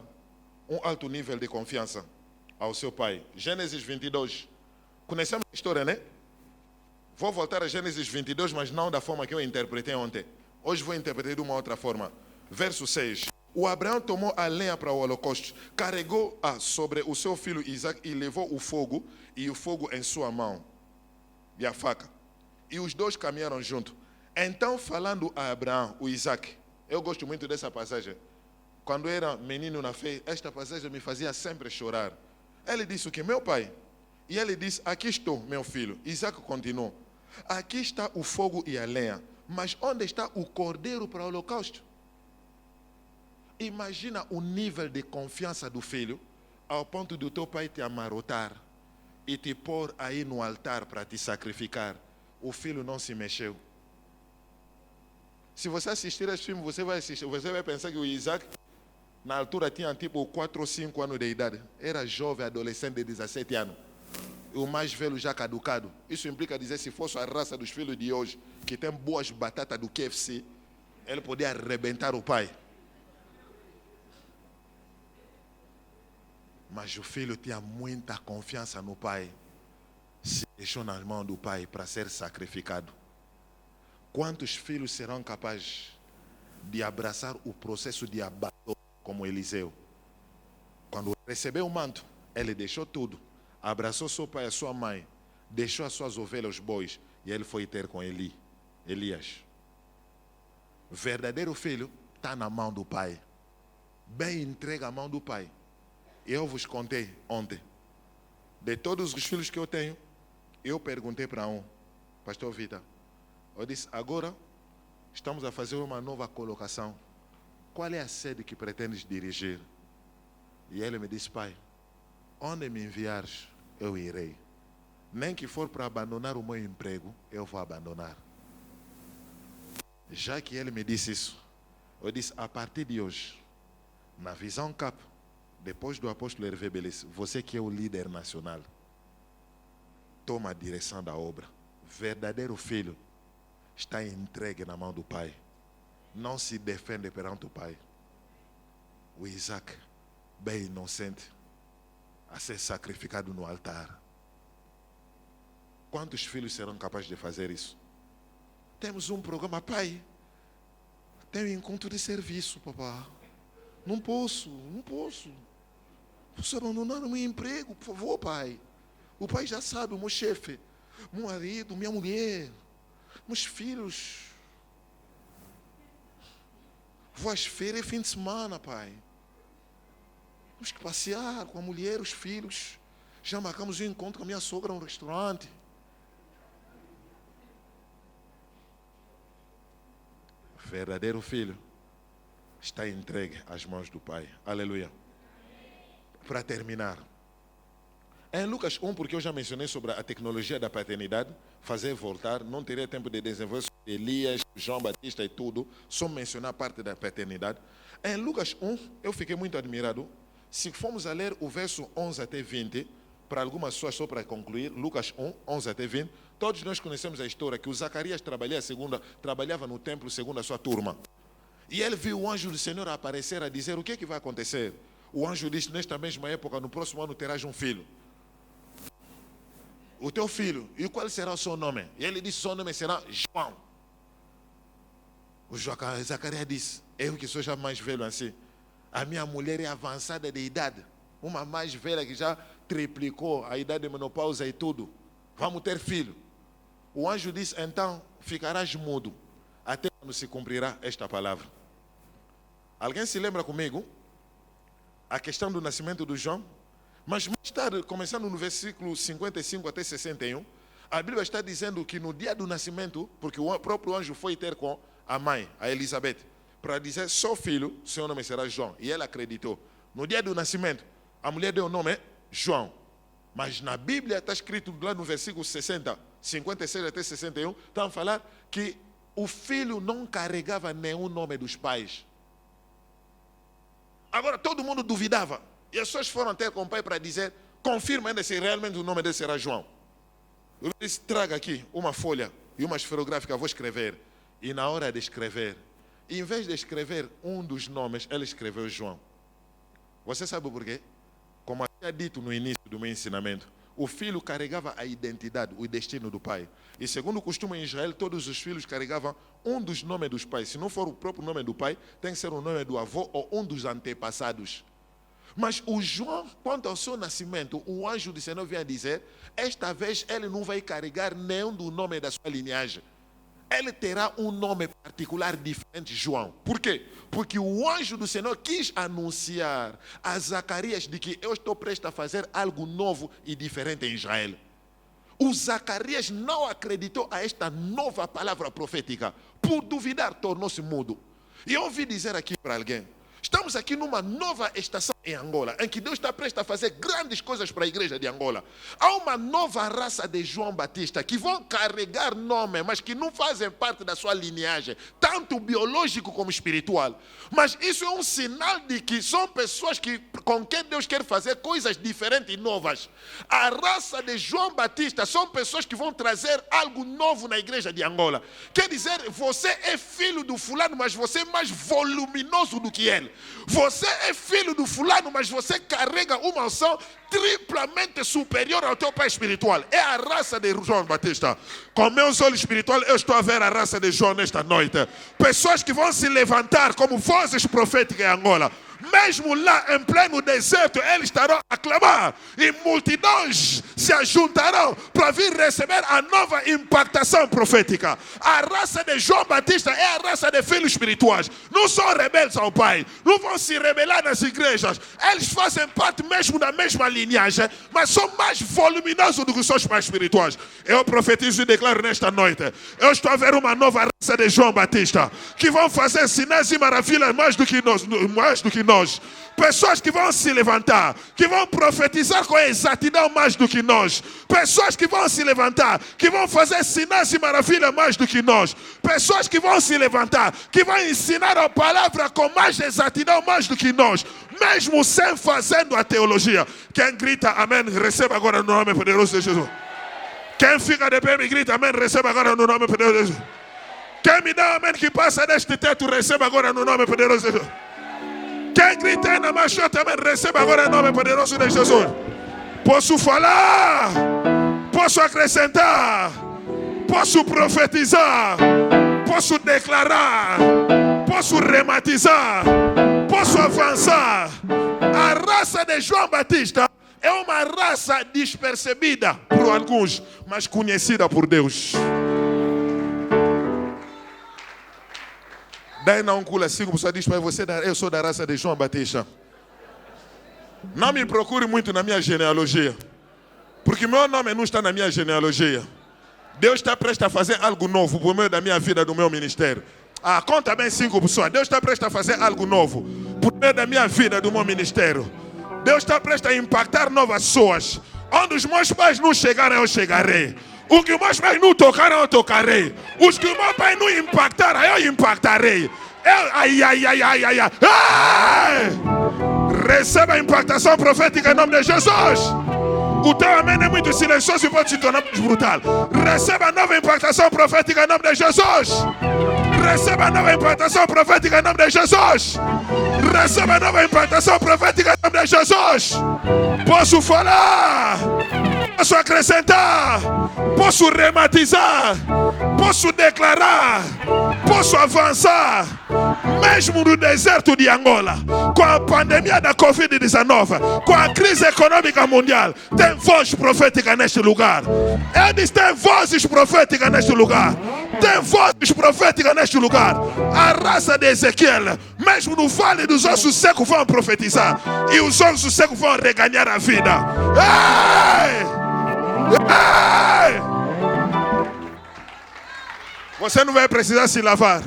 um alto nível de confiança ao seu pai. Gênesis 22. Conhecemos a história, né? Vou voltar a Gênesis 22, mas não da forma que eu interpretei ontem. Hoje vou interpretar de uma outra forma. Verso 6. O Abraão tomou a lenha para o holocausto, carregou-a sobre o seu filho Isaac e levou o fogo em sua mão e a faca. E os dois caminharam junto. Então, falando a Abraão, o Isaac, eu gosto muito dessa passagem. Quando era menino na fé, esta passagem me fazia sempre chorar. Ele disse o que? Meu pai. E ele disse: aqui estou, meu filho. Isaac continuou: aqui está o fogo e a lenha, mas onde está o cordeiro para o holocausto? Imagina o nível de confiança do filho, ao ponto de o teu pai te amarrotar e te pôr aí no altar para te sacrificar. O filho não se mexeu. Se você assistir esse filme, você vai pensar que o Isaac, na altura, tinha tipo 4 ou 5 anos de idade. Era jovem, adolescente de 17 anos. O mais velho já caducado. Isso implica dizer, se fosse a raça dos filhos de hoje, que tem boas batatas do KFC, ele podia arrebentar o pai. Mas o filho tinha muita confiança no pai. Se deixou nas mãos do pai para ser sacrificado. Quantos filhos serão capazes de abraçar o processo de abandono como Eliseu? recebeu o manto, ele deixou tudo, abraçou seu pai e a sua mãe, deixou as suas ovelhas, os bois, e ele foi ter com Elias. Verdadeiro filho está na mão do pai, bem entregue à mão do pai. Eu vos contei ontem, de todos os filhos que eu tenho, eu perguntei para um, pastor Vitor, eu disse, agora estamos a fazer uma nova colocação, qual é a sede que pretendes dirigir? E ele me disse, pai, onde me enviares, eu irei. Nem que for para abandonar o meu emprego, eu vou abandonar. Já que ele me disse isso, eu disse, a partir de hoje, na Visão Cap, depois do apóstolo Hervé Bellis, você que é o líder nacional, toma a direção da obra. Verdadeiro filho está entregue na mão do pai. Não se defende perante o pai. O Isaac, bem inocente, a ser sacrificado no altar. Quantos filhos serão capazes de fazer isso? Temos um programa, pai, tem um encontro de serviço, papá. Não posso. Posso abandonar o meu emprego, por favor, pai. O pai já sabe, o meu chefe, meu marido, minha mulher, meus filhos. Vou às feiras fim de semana, pai. Temos que passear com a mulher, os filhos. Já marcamos um encontro com a minha sogra no restaurante. Verdadeiro filho está entregue às mãos do pai. Aleluia. Para terminar, em Lucas 1, porque eu já mencionei sobre a tecnologia da paternidade, fazer voltar, não teria tempo de desenvolver sobre Elias, João Batista e tudo, só mencionar a parte da paternidade. Em Lucas 1, eu fiquei muito admirado. Se formos a ler o verso 11 até 20, para algumas pessoas, só para concluir, Lucas 1, 11 até 20, todos nós conhecemos a história que o Zacarias trabalhava no templo segundo a sua turma. E ele viu o anjo do Senhor aparecer a dizer, o que é que vai acontecer? O anjo disse, nesta mesma época, no próximo ano terás um filho. O teu filho, e qual será o seu nome? E ele disse, seu nome será João. O Zacarias disse, eu que sou já mais velho assim, a minha mulher é avançada de idade, uma mais velha que já triplicou a idade de menopausa e tudo, vamos ter filho. O anjo disse, então ficarás mudo, até quando se cumprirá esta palavra. Alguém se lembra comigo? A questão do nascimento do João? Mas mais tarde, começando no versículo 55 até 61, a Bíblia está dizendo que no dia do nascimento, porque o próprio anjo foi ter com a mãe, a Elizabeth, para dizer, seu filho, seu nome será João. E ela acreditou. No dia do nascimento, a mulher deu o nome João. Mas na Bíblia está escrito lá no versículo 60, 56 até 61, está a falar que o filho não carregava nenhum nome dos pais. Agora todo mundo duvidava. E as pessoas foram até com o pai para dizer, confirma ainda se realmente o nome dele será João. Eu disse, traga aqui uma folha e uma esferográfica, vou escrever. E na hora de escrever, em vez de escrever um dos nomes, ele escreveu João. Você sabe por quê? Como eu tinha dito no início do meu ensinamento, o filho carregava a identidade, o destino do pai. E segundo o costume em Israel, todos os filhos carregavam um dos nomes dos pais. Se não for o próprio nome do pai, tem que ser o nome do avô ou um dos antepassados. Mas o João, quanto ao seu nascimento, o anjo do Senhor vinha dizer, esta vez ele não vai carregar nenhum do nome da sua linhagem. Ele terá um nome particular diferente, João. Por quê? Porque o anjo do Senhor quis anunciar a Zacarias de que eu estou prestes a fazer algo novo e diferente em Israel. O Zacarias não acreditou a esta nova palavra profética. Por duvidar, tornou-se mudo. E eu ouvi dizer aqui para alguém, estamos aqui numa nova estação em Angola, em que Deus está prestes a fazer grandes coisas para a igreja de Angola. Há uma nova raça de João Batista que vão carregar nome, mas que não fazem parte da sua linhagem, tanto biológico como espiritual. Mas isso é um sinal de que são pessoas com quem Deus quer fazer coisas diferentes e novas. A raça de João Batista são pessoas que vão trazer algo novo na igreja de Angola. Quer dizer, você é filho do fulano, mas você é mais voluminoso do que ele. Você é filho do fulano, mas você carrega uma unção triplamente superior ao teu pai espiritual. É a raça de João Batista. Com meus olhos espirituais, eu estou a ver a raça de João nesta noite. Pessoas que vão se levantar como vozes proféticas em Angola. mesmo lá em pleno deserto, eles estarão a clamar e multidões se ajuntarão para vir receber a nova impactação profética. A raça de João Batista é a raça de filhos espirituais. Não são rebeldes ao Pai, não vão se rebelar nas igrejas. Eles fazem parte mesmo da mesma linhagem, mas são mais voluminosos do que os seus pais espirituais. Eu profetizo e declaro nesta noite: eu estou a ver uma nova raça de João Batista que vão fazer sinais e maravilhas mais do que nós. Pessoas que vão se levantar, que vão profetizar com exatidão mais do que nós. Pessoas que vão se levantar, que vão fazer sinais e maravilhas mais do que nós. Pessoas que vão se levantar, que vão ensinar a palavra com mais exatidão mais do que nós, mesmo sem fazendo a teologia. Quem grita amém, receba agora no nome poderoso de Jesus. Quem fica de pé me grita amém, receba agora no nome poderoso de Jesus. Quem me dá amém que passa deste teto, receba agora no nome poderoso de Jesus. Quem grita na machota também receba agora em nome poderoso de Jesus. Posso falar, posso acrescentar, posso profetizar, posso declarar, posso rematizar, posso avançar. A raça de João Batista é uma raça despercebida por alguns, mas conhecida por Deus. Daí não cula 5 pessoas diz para você: eu sou da raça de João Batista. Não me procure muito na minha genealogia, porque meu nome não está na minha genealogia. Deus está prestes a fazer algo novo por meio da minha vida, do meu ministério. Conta bem 5 pessoas. Deus está prestes a fazer algo novo por meio da minha vida, do meu ministério. Deus está prestes a impactar novas pessoas. Onde os meus pais não chegaram, eu chegarei. O que meus pais não tocaram, eu tocarei. Os que meu pai não impactaram, eu impactarei. Receba a impactação profética em nome de Jesus. O teu amém é muito silencioso e pode se tornar mais brutal. Receba a nova impactação profética em nome de Jesus. Receba a nova impactação profética em nome de Jesus. Receba a nova impactação profética em nome de Jesus. Posso falar, posso acrescentar, posso rematizar, posso declarar, posso avançar. Mesmo no deserto de Angola, com a pandemia da Covid-19, com a crise econômica mundial, tem voz profética neste lugar. Eu disse: tem vozes proféticas neste lugar. Tem vozes proféticas neste lugar. A raça de Ezequiel, mesmo no vale dos ossos secos, vão profetizar. E os ossos secos vão reganhar a vida. Você não vai precisar se lavar.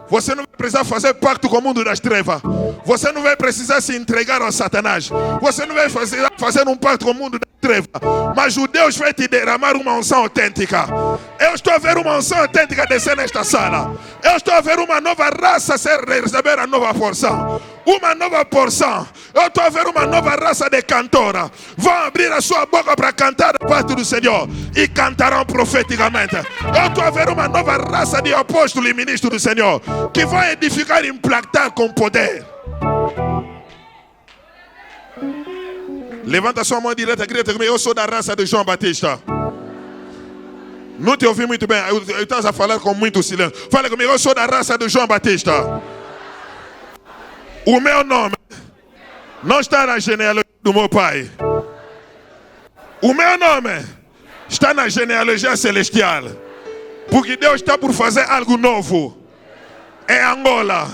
Você não vai precisar fazer pacto com o mundo das trevas. Você não vai precisar se entregar ao Satanás. Você não vai fazer um pacto com o mundo das trevas. Mas o Deus vai te derramar uma unção autêntica. Eu estou a ver uma unção autêntica descer nesta sala. Eu estou a ver uma nova raça receber a nova porção. Uma nova porção. Eu estou a ver uma nova raça de cantora. Vão abrir a sua boca para cantar a parte do Senhor. E cantarão profeticamente. Eu estou a ver uma nova raça de apóstolo e ministro do Senhor, que vão edificar e impactar com poder. Levanta sua mão direita, grita comigo: eu sou da raça de João Batista. Não te ouvi muito bem. Eu estás a falar com muito silêncio. Fala comigo: eu sou da raça de João Batista. O meu nome não está na genealogia do meu pai. O meu nome está na genealogia celestial. Porque Deus está por fazer algo novo em Angola,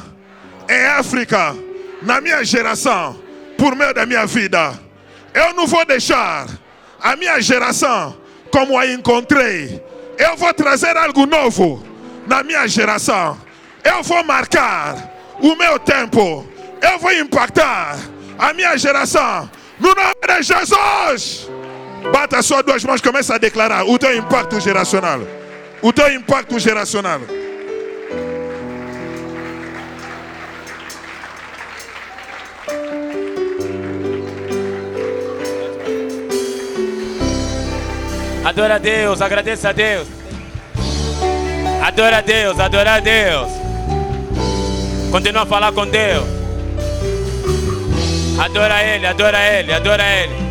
em África, na minha geração, por meio da minha vida. Eu não vou deixar a minha geração como a encontrei. Eu vou trazer algo novo na minha geração. Eu vou marcar o meu tempo. Eu vou impactar a minha geração. No nome de Jesus. Bata só 2 mãos e começa a declarar o teu impacto geracional. O teu impacto geracional. Adora a Deus, agradeça a Deus. Adora a Deus, adora a Deus. Continua a falar com Deus. Adora Ele, adora Ele, adora Ele.